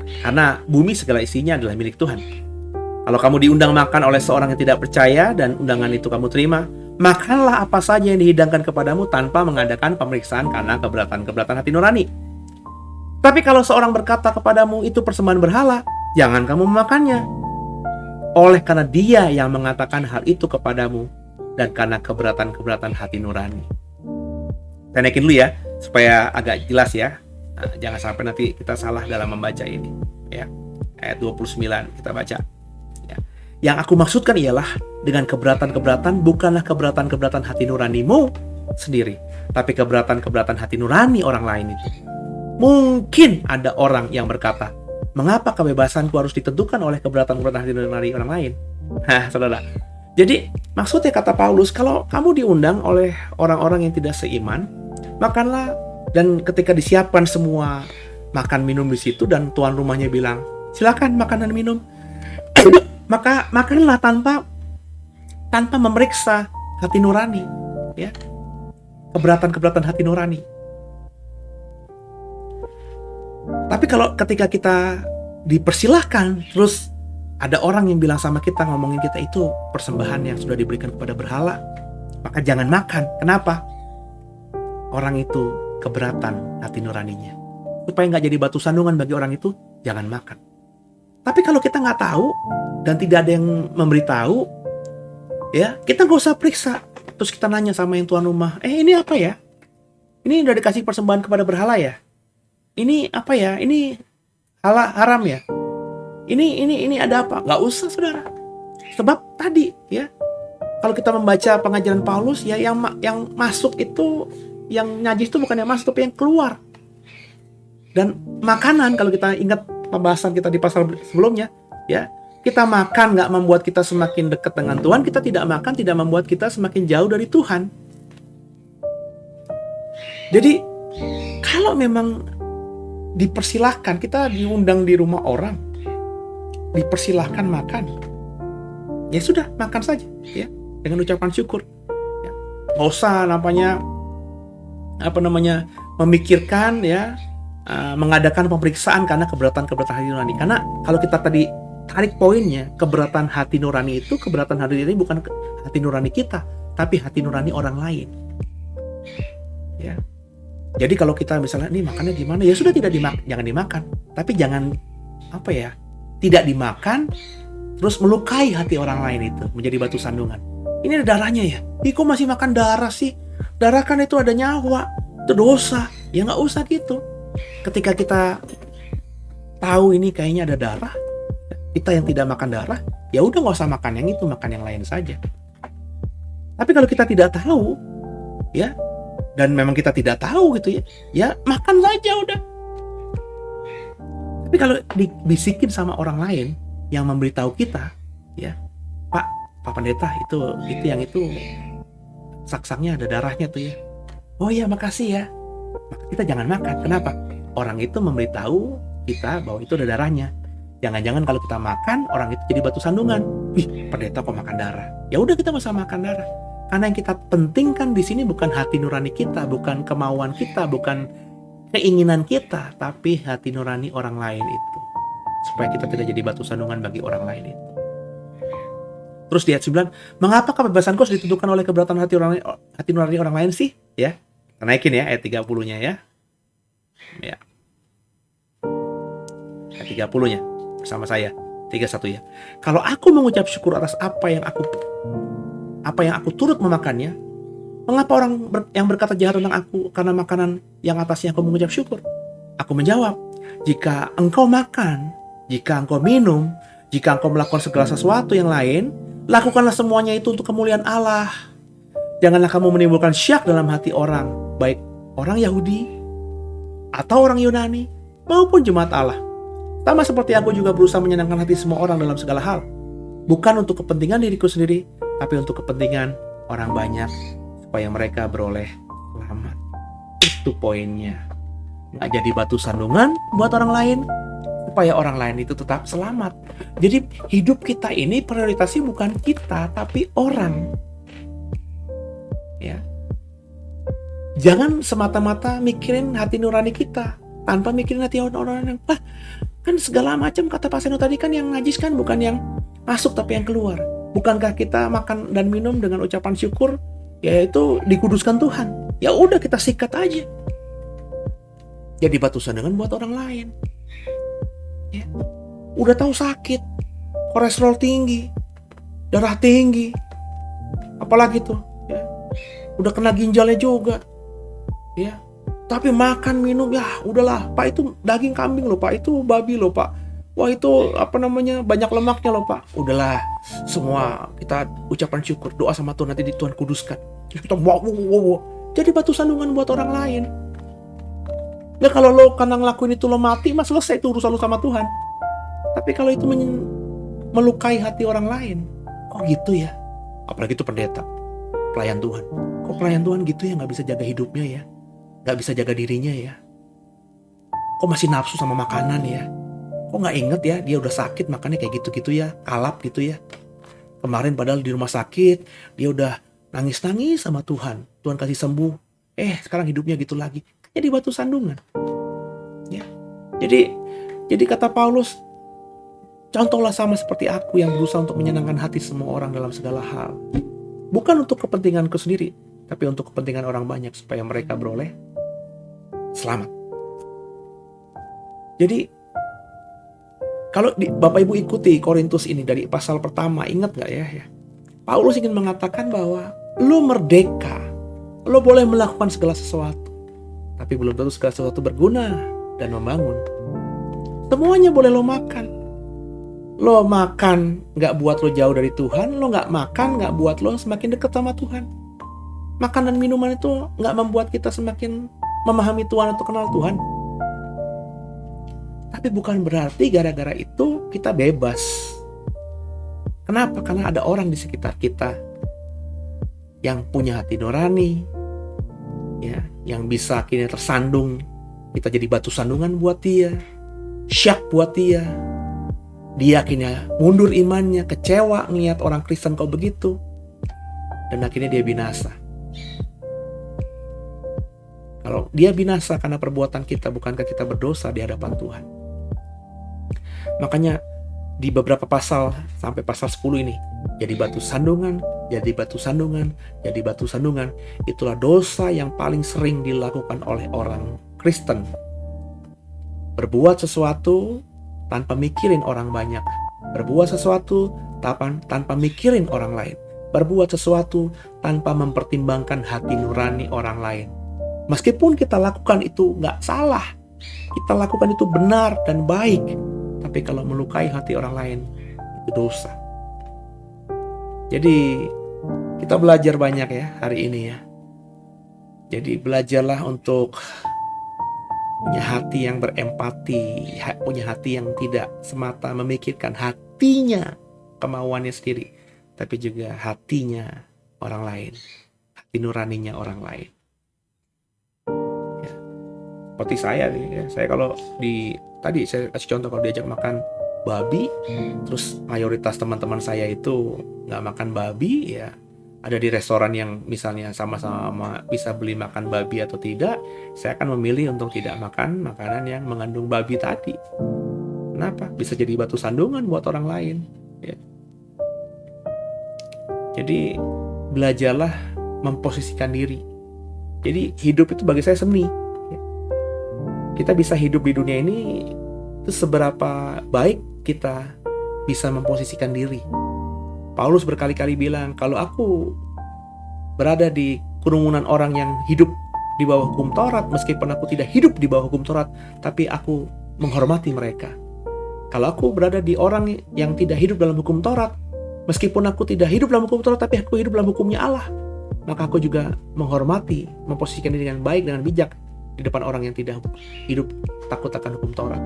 Karena bumi segala isinya adalah milik Tuhan. Kalau kamu diundang makan oleh seorang yang tidak percaya dan undangan itu kamu terima, makanlah apa saja yang dihidangkan kepadamu tanpa mengadakan pemeriksaan karena keberatan-keberatan hati nurani. Tapi kalau seorang berkata kepadamu itu persembahan berhala, jangan kamu memakannya. Oleh karena dia yang mengatakan hal itu kepadamu dan karena keberatan-keberatan hati nurani. Saya naikin dulu ya, supaya agak jelas ya. Nah, jangan sampai nanti kita salah dalam membaca ini ya. Ayat 29 kita baca ya. Yang aku maksudkan ialah dengan keberatan-keberatan bukanlah keberatan-keberatan hati nuranimu sendiri, tapi keberatan-keberatan hati nurani orang lain itu. Mungkin ada orang yang berkata, mengapa kebebasanku harus ditentukan oleh keberatan-keberatan hati nurani orang lain? Saudara. Jadi maksudnya kata Paulus, kalau kamu diundang oleh orang-orang yang tidak seiman, makanlah. Dan ketika disiapkan semua makan minum di situ dan tuan rumahnya bilang, silakan makan dan minum, maka makanlah tanpa memeriksa hati nurani, ya. Keberatan hati nurani. Tapi kalau ketika kita dipersilahkan, terus ada orang yang bilang sama kita, ngomongin kita itu persembahan yang sudah diberikan kepada berhala, maka jangan makan. Kenapa? Orang itu keberatan hati nuraninya. Supaya nggak jadi batu sandungan bagi orang itu, jangan makan. Tapi kalau kita nggak tahu dan tidak ada yang memberitahu, ya kita nggak usah periksa. Terus kita nanya sama yang tuan rumah, ini apa ya? Ini udah dikasih persembahan kepada berhala ya? Ini apa ya? Ini haram ya? Ini ada apa? Nggak usah, saudara. Sebab tadi, ya, kalau kita membaca pengajaran Paulus, ya yang masuk itu, yang najis itu bukan yang masuk, tapi yang keluar. Dan makanan, kalau kita ingat pembahasan kita di pasal sebelumnya, ya, kita makan nggak membuat kita semakin dekat dengan Tuhan, kita tidak makan tidak membuat kita semakin jauh dari Tuhan. Jadi, kalau memang dipersilahkan, kita diundang di rumah orang, dipersilahkan makan, ya sudah, makan saja, ya, dengan ucapan syukur. Ya. Nggak usah memikirkan, ya, mengadakan pemeriksaan karena keberatan hati nurani. Karena kalau kita tadi tarik poinnya, keberatan hati nurani itu, keberatan hati nurani bukan hati nurani kita, tapi hati nurani orang lain. Ya. Jadi kalau kita misalnya, nih makannya gimana? Ya sudah, jangan dimakan. Tapi jangan tidak dimakan terus melukai hati orang lain itu, menjadi batu sandungan. Ini ada darahnya ya? Kok masih makan darah sih? Darah kan itu ada nyawa, itu dosa. Ya nggak usah gitu. Ketika kita tahu ini kayaknya ada darah, kita yang tidak makan darah, ya udah nggak usah makan yang itu, makan yang lain saja. Tapi kalau kita tidak tahu, ya, dan memang kita tidak tahu gitu ya, ya makan saja udah. Tapi kalau dibisikin sama orang lain yang memberitahu kita, ya, Pak Pendeta, itu yang itu saksangnya ada darahnya tuh ya. Oh iya, makasih ya. Maka kita jangan makan. Kenapa? Orang itu memberitahu kita bahwa itu ada darahnya. Jangan-jangan kalau kita makan, orang itu jadi batu sandungan. Wih, pendeta kok makan darah? Ya udah, kita nggak usah makan darah. Karena yang kita pentingkan di sini bukan hati nurani kita, bukan kemauan kita, bukan keinginan kita, tapi hati nurani orang lain itu. Supaya kita tidak jadi batu sandungan bagi orang lain itu. Terus di ayat 9, mengapa kebebasanku harus ditentukan oleh keberatan hati nurani orang lain sih? Ya, kita naikin ya ayat 30-nya ya. Ya. Ayat 30-nya bersama saya. 31 ya. Kalau aku mengucap syukur atas apa yang aku turut memakannya, mengapa orang yang berkata jahat tentang aku karena makanan yang atasnya aku mengucap syukur? Aku menjawab, jika engkau makan, jika engkau minum, jika engkau melakukan segala sesuatu yang lain, lakukanlah semuanya itu untuk kemuliaan Allah. Janganlah kamu menimbulkan syak dalam hati orang, baik orang Yahudi atau orang Yunani maupun jemaat Allah. Sama seperti aku juga berusaha menyenangkan hati semua orang dalam segala hal. Bukan untuk kepentingan diriku sendiri, tapi untuk kepentingan orang banyak, supaya mereka beroleh selamat. Itu poinnya. Nggak jadi batu sandungan buat orang lain, supaya orang lain itu tetap selamat. Jadi hidup kita ini prioritasnya bukan kita, tapi orang. Ya. Jangan semata-mata mikirin hati nurani kita, tanpa mikirin hati orang-orang yang, kan segala macam kata Pak Seno tadi kan yang najis kan bukan yang masuk tapi yang keluar. Bukankah kita makan dan minum dengan ucapan syukur, yaitu dikuduskan Tuhan? Ya udah, kita sikat aja. Jadi batu sandungan buat orang lain. Ya. Udah tahu sakit, kolesterol tinggi, darah tinggi, apalagi tuh, ya. Udah kena ginjalnya juga, ya. Tapi makan minum, ya udahlah, Pak, itu daging kambing loh, Pak, itu babi loh, Pak. Wah, itu banyak lemaknya loh, Pak. Udahlah, semua kita ucapan syukur, doa sama Tuhan, nanti Tuhan kuduskan. Terus kita wow. Jadi batu sandungan buat orang lain. Ya kalau lo karena ngelakuin itu lo mati, mas selesai itu urusan lo sama Tuhan. Tapi kalau itu melukai hati orang lain, kok gitu ya? Apalagi itu pendeta, pelayan Tuhan. Kok pelayan Tuhan gitu ya, nggak bisa jaga hidupnya ya? Nggak bisa jaga dirinya ya? Kok masih nafsu sama makanan ya? Kok nggak inget ya, dia udah sakit makannya kayak gitu-gitu ya, kalap gitu ya. Kemarin padahal di rumah sakit, dia udah nangis-nangis sama Tuhan. Tuhan kasih sembuh. Sekarang hidupnya gitu lagi. Jadi batu sandungan. Ya. Jadi kata Paulus, contohlah sama seperti aku yang berusaha untuk menyenangkan hati semua orang dalam segala hal. Bukan untuk kepentinganku sendiri, tapi untuk kepentingan orang banyak supaya mereka beroleh selamat. Jadi kalau Bapak Ibu ikuti Korintus ini dari pasal pertama, ingat gak ya? Paulus ingin mengatakan bahwa lo merdeka, lo boleh melakukan segala sesuatu, tapi belum tentu segala sesuatu berguna dan membangun. Semuanya boleh lo makan. Lo makan gak buat lo jauh dari Tuhan, lo gak makan gak buat lo semakin dekat sama Tuhan. Makan dan minuman itu gak membuat kita semakin memahami Tuhan atau kenal Tuhan. Tapi bukan berarti gara-gara itu kita bebas. Kenapa? Karena ada orang di sekitar kita yang punya hati nurani, ya, yang bisa akhirnya tersandung. Kita jadi batu sandungan buat dia, syak buat dia. Dia akhirnya mundur imannya, kecewa ngeliat orang Kristen kok begitu, dan akhirnya dia binasa. Kalau dia binasa karena perbuatan kita, bukankah kita berdosa di hadapan Tuhan? Makanya di beberapa pasal sampai pasal 10 ini, jadi batu sandungan, jadi batu sandungan, jadi batu sandungan. Itulah dosa yang paling sering dilakukan oleh orang Kristen. Berbuat sesuatu tanpa mikirin orang banyak. Berbuat sesuatu tanpa mikirin orang lain. Berbuat sesuatu tanpa mempertimbangkan hati nurani orang lain. Meskipun kita lakukan itu nggak salah, kita lakukan itu benar dan baik, tapi kalau melukai hati orang lain, itu dosa. Jadi kita belajar banyak ya hari ini ya. Jadi belajarlah untuk punya hati yang berempati, punya hati yang tidak semata memikirkan hatinya, kemauannya sendiri, tapi juga hatinya orang lain, hati nuraninya orang lain. Ya. Seperti saya nih, ya. Saya kalau tadi saya kasih contoh, kalau diajak makan babi, terus mayoritas teman-teman saya itu nggak makan babi, ya ada di restoran yang misalnya sama-sama bisa beli makan babi atau tidak, saya akan memilih untuk tidak makan makanan yang mengandung babi tadi. Kenapa? Bisa jadi batu sandungan buat orang lain. Ya. Jadi belajarlah memposisikan diri. Jadi hidup itu bagi saya seni. Ya. Kita bisa hidup di dunia ini itu seberapa baik kita bisa memposisikan diri. Paulus berkali-kali bilang, kalau aku berada di kerumunan orang yang hidup di bawah hukum Taurat, meskipun aku tidak hidup di bawah hukum Taurat, tapi aku menghormati mereka. Kalau aku berada di orang yang tidak hidup dalam hukum Taurat, meskipun aku tidak hidup dalam hukum Taurat, tapi aku hidup dalam hukumnya Allah, maka aku juga menghormati, memposisikan diri dengan baik, dengan bijak di depan orang yang tidak hidup takut akan hukum Taurat.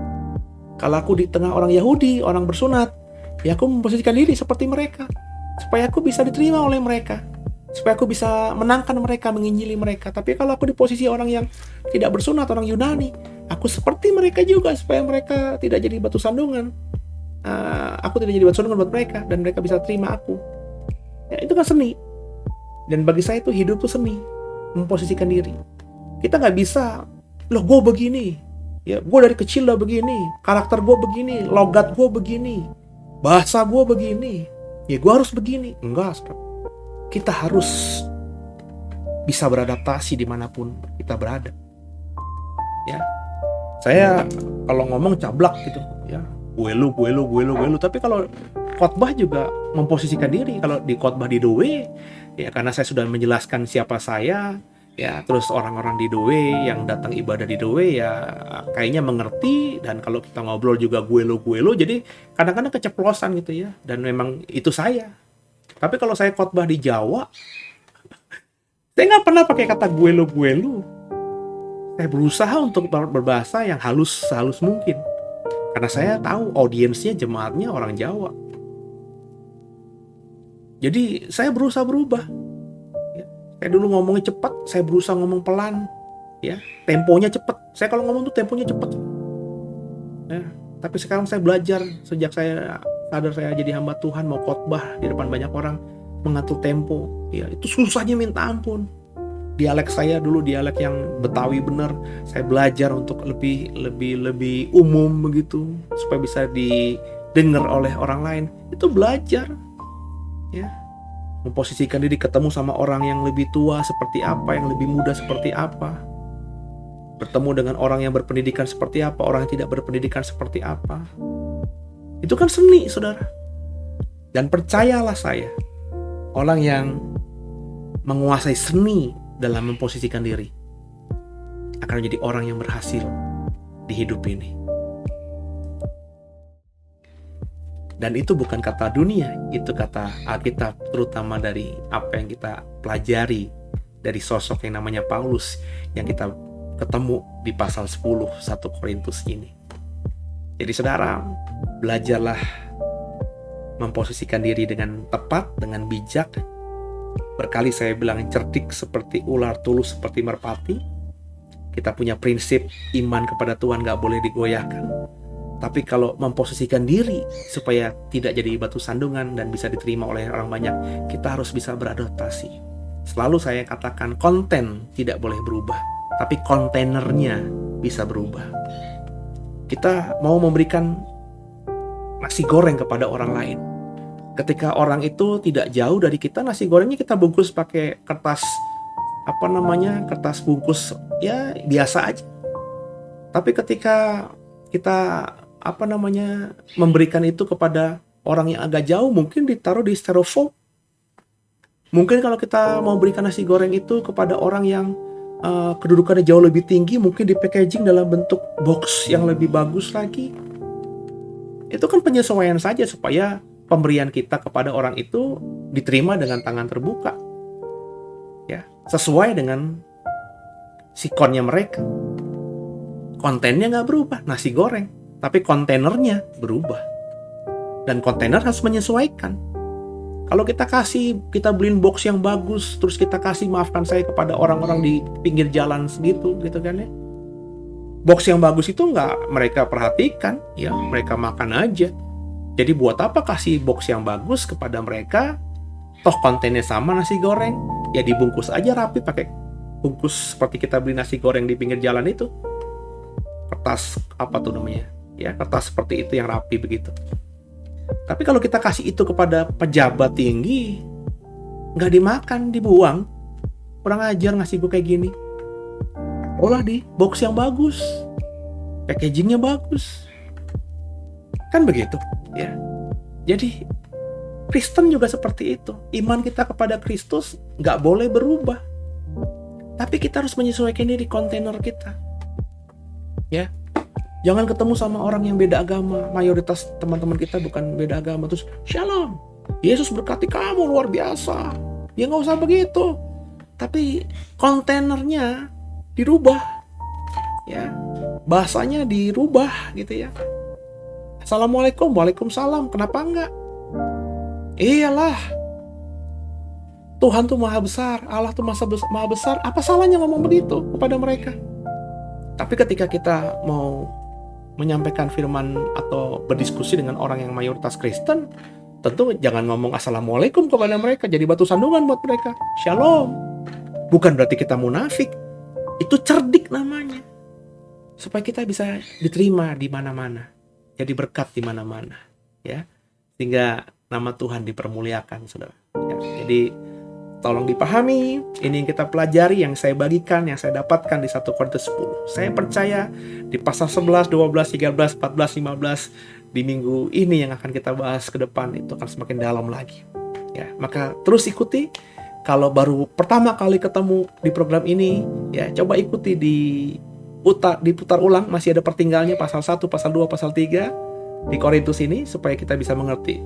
Kalau aku di tengah orang Yahudi, orang bersunat, ya aku memposisikan diri seperti mereka, supaya aku bisa diterima oleh mereka, supaya aku bisa menangkan mereka, menginjili mereka. Tapi kalau aku di posisi orang yang tidak bersunat, orang Yunani, aku seperti mereka juga, supaya mereka tidak jadi batu sandungan. Aku tidak jadi batu sandungan buat mereka, dan mereka bisa terima aku. Ya, itu kan seni. Dan bagi saya itu hidup tuh seni, memposisikan diri. Kita nggak bisa, loh gue begini, ya gue dari kecil udah begini, karakter gue begini, logat gue begini, bahasa gue begini, ya gue harus begini. Enggak, kita harus bisa beradaptasi dimanapun kita berada. Ya, saya kalau ngomong cablak gitu, ya gue lu. Tapi kalau khotbah juga memposisikan diri. Kalau di khotbah di The Way, ya karena saya sudah menjelaskan siapa saya, ya terus orang-orang di The Way yang datang ibadah di The Way ya kayaknya mengerti, dan kalau kita ngobrol juga gue lu, jadi kadang-kadang keceplosan gitu ya, dan memang itu saya. Tapi kalau saya khotbah di Jawa, saya nggak pernah pakai kata gue lu. Saya berusaha untuk berbahasa yang halus mungkin, karena saya tahu audiensnya, jemaatnya orang Jawa. Jadi saya berusaha berubah. Saya dulu ngomongnya cepat, saya berusaha ngomong pelan, ya temponya cepat. Saya kalau ngomong tuh temponya cepat. Ya, tapi sekarang saya belajar sejak saya sadar saya jadi hamba Tuhan, mau khotbah di depan banyak orang, mengatur tempo, ya itu susahnya minta ampun. Dialek saya dulu dialek yang Betawi bener, saya belajar untuk lebih umum begitu supaya bisa didengar oleh orang lain. Itu belajar, ya, memposisikan diri ketemu sama orang yang lebih tua seperti apa, yang lebih muda seperti apa, bertemu dengan orang yang berpendidikan seperti apa, orang yang tidak berpendidikan seperti apa. Itu kan seni, saudara. Dan percayalah saya, orang yang menguasai seni dalam memposisikan diri akan menjadi orang yang berhasil di hidup ini. Dan itu bukan kata dunia, itu kata Alkitab, terutama dari apa yang kita pelajari dari sosok yang namanya Paulus yang kita ketemu di pasal 10 1 Korintus ini. Jadi saudara, belajarlah memposisikan diri dengan tepat, dengan bijak. Berkali saya bilang cerdik seperti ular, tulus seperti merpati. Kita punya prinsip iman kepada Tuhan gak boleh digoyahkan. Tapi kalau memposisikan diri supaya tidak jadi batu sandungan dan bisa diterima oleh orang banyak, kita harus bisa beradaptasi. Selalu saya katakan konten tidak boleh berubah, tapi kontainernya bisa berubah. Kita mau memberikan nasi goreng kepada orang lain. Ketika orang itu tidak jauh dari kita, nasi gorengnya kita bungkus pakai kertas kertas bungkus ya biasa aja. Tapi ketika kita memberikan itu kepada orang yang agak jauh, mungkin ditaruh di styrofoam. Mungkin kalau kita mau berikan nasi goreng itu kepada orang yang kedudukannya jauh lebih tinggi, mungkin di packaging dalam bentuk box yang lebih bagus lagi. Itu kan penyesuaian saja supaya pemberian kita kepada orang itu diterima dengan tangan terbuka, ya, sesuai dengan sikonnya mereka. Kontennya nggak berubah, nasi goreng, tapi kontainernya berubah. Dan kontainer harus menyesuaikan. Kalau kita beliin box yang bagus, terus kita kasih, maafkan saya, kepada orang-orang di pinggir jalan segitu, gitu kan ya. Box yang bagus itu nggak mereka perhatikan, ya mereka makan aja. Jadi buat apa kasih box yang bagus kepada mereka? Toh kontennya sama nasi goreng, ya dibungkus aja rapi pakai bungkus seperti kita beli nasi goreng di pinggir jalan itu. Kertas apa tuh namanya? Ya kertas seperti itu yang rapi begitu. Tapi kalau kita kasih itu kepada pejabat tinggi, nggak dimakan, dibuang. Kurang ajar ngasih gue kayak gini. Olah di box yang bagus, packagingnya bagus. Kan begitu, ya. Jadi Kristen juga seperti itu. Iman kita kepada Kristus nggak boleh berubah. Tapi kita harus menyesuaikan diri kontainer kita. Ya. Jangan ketemu sama orang yang beda agama. Mayoritas teman-teman kita bukan beda agama. Terus, shalom, Yesus berkati kamu luar biasa. Ya nggak usah begitu. Tapi kontainernya dirubah. Ya. Bahasanya dirubah gitu ya. Assalamualaikum, waalaikumsalam, kenapa enggak? Iyalah, Tuhan tuh maha besar, Allah tuh maha besar, apa salahnya ngomong begitu kepada mereka? Tapi ketika kita mau menyampaikan firman atau berdiskusi dengan orang yang mayoritas Kristen, tentu jangan ngomong assalamualaikum kepada mereka, jadi batu sandungan buat mereka. Shalom. Bukan berarti kita munafik, itu cerdik namanya. Supaya kita bisa diterima di mana-mana. Jadi berkat di mana-mana, ya, sehingga nama Tuhan dipermuliakan, saudara. Ya, jadi tolong dipahami, ini yang kita pelajari, yang saya bagikan, yang saya dapatkan di 1 Korintus 10. Saya percaya di pasal 11, 12, 13, 14, 15 di minggu ini yang akan kita bahas ke depan itu akan semakin dalam lagi. Ya, maka terus ikuti. Kalau baru pertama kali ketemu di program ini, ya coba ikuti diputar ulang, masih ada pertinggalnya pasal 1, pasal 2, pasal 3 di Korintus ini supaya kita bisa mengerti.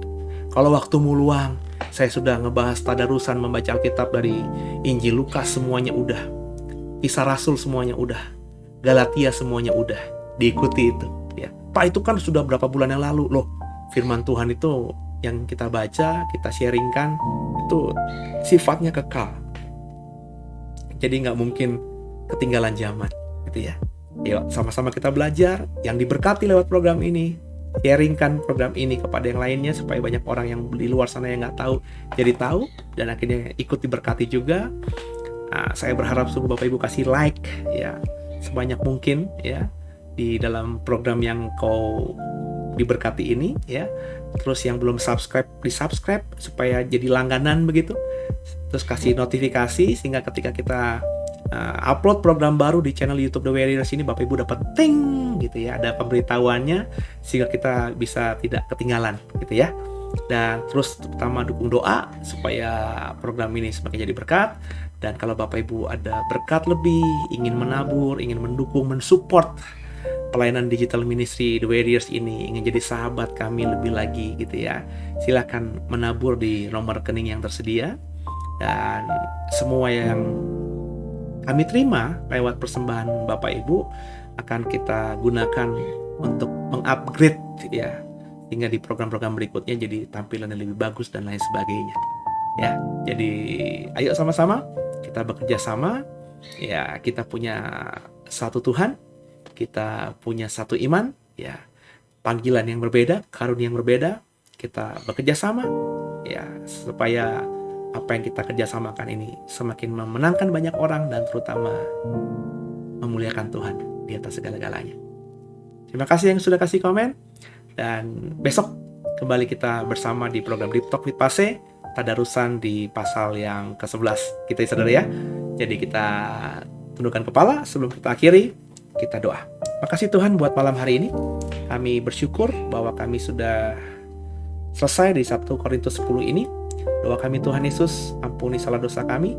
Kalau waktumu luang, saya sudah ngebahas tadarusan membaca Alkitab dari Injil Lukas, semuanya udah. Kisah Rasul semuanya udah. Galatia semuanya udah. Diikuti itu, ya. Pak, itu kan sudah berapa bulan yang lalu loh. Firman Tuhan itu yang kita baca, kita sharingkan itu sifatnya kekal. Jadi nggak mungkin ketinggalan zaman, gitu ya. Yuk, sama-sama kita belajar, yang diberkati lewat program ini. sharingkan program ini kepada yang lainnya supaya banyak orang yang di luar sana yang nggak tahu jadi tahu dan akhirnya ikut diberkati juga. Saya berharap sungguh Bapak Ibu kasih like ya sebanyak mungkin ya di dalam program yang kau diberkati ini ya. Terus yang belum subscribe di subscribe supaya jadi langganan begitu. Terus kasih notifikasi sehingga ketika kita upload program baru di channel YouTube The Warriors ini Bapak Ibu dapat ting gitu ya, ada pemberitahuannya sehingga kita bisa tidak ketinggalan gitu ya. Dan terus terutama dukung doa supaya program ini semakin jadi berkat. Dan kalau Bapak Ibu ada berkat lebih, ingin menabur, ingin mendukung, mensupport pelayanan digital ministry The Warriors ini, ingin jadi sahabat kami lebih lagi gitu ya, silakan menabur di nomor rekening yang tersedia. Dan semua yang kami terima lewat persembahan Bapak Ibu akan kita gunakan untuk mengupgrade ya, sehingga di program-program berikutnya jadi tampilan yang lebih bagus dan lain sebagainya ya. Jadi ayo sama-sama kita bekerja sama ya, kita punya satu Tuhan, kita punya satu iman ya, panggilan yang berbeda, karunia yang berbeda, kita bekerja sama ya supaya apa yang kita kerjasamakan ini semakin memenangkan banyak orang dan terutama memuliakan Tuhan di atas segala-galanya. Terima kasih yang sudah kasih komen, dan besok kembali kita bersama di program Deep Talk with Pase, tadarusan di pasal yang ke-11 kita ya saudara ya. Jadi kita tundukkan kepala sebelum kita akhiri, kita doa. Makasih Tuhan buat malam hari ini. Kami bersyukur bahwa kami sudah selesai di 1 Korintus 10 ini. Doa kami Tuhan Yesus, ampuni salah dosa kami,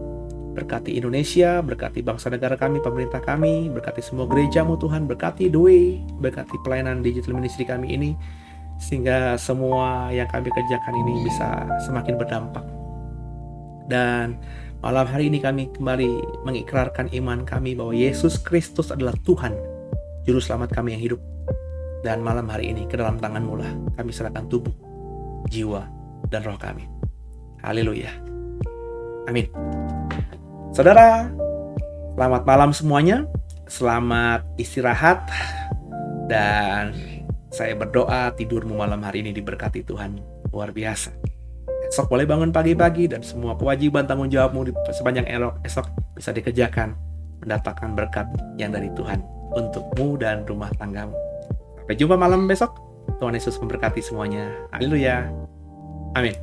berkati Indonesia, berkati bangsa negara kami, pemerintah kami, berkati semua gereja-Mu Tuhan, berkati The Way, berkati pelayanan digital ministry kami ini, sehingga semua yang kami kerjakan ini bisa semakin berdampak. Dan malam hari ini kami kembali mengikrarkan iman kami bahwa Yesus Kristus adalah Tuhan, Juru Selamat kami yang hidup. Dan malam hari ini ke dalam tangan-Mu lah kami serahkan tubuh, jiwa, dan roh kami. Haleluya. Amin. Saudara, selamat malam semuanya. Selamat istirahat. Dan saya berdoa tidurmu malam hari ini diberkati Tuhan luar biasa. Esok boleh bangun pagi-pagi dan semua kewajiban tanggung jawabmu sepanjang esok bisa dikerjakan, mendatangkan berkat yang dari Tuhan untukmu dan rumah tanggamu. Sampai jumpa malam besok. Tuhan Yesus memberkati semuanya. Haleluya. Amin.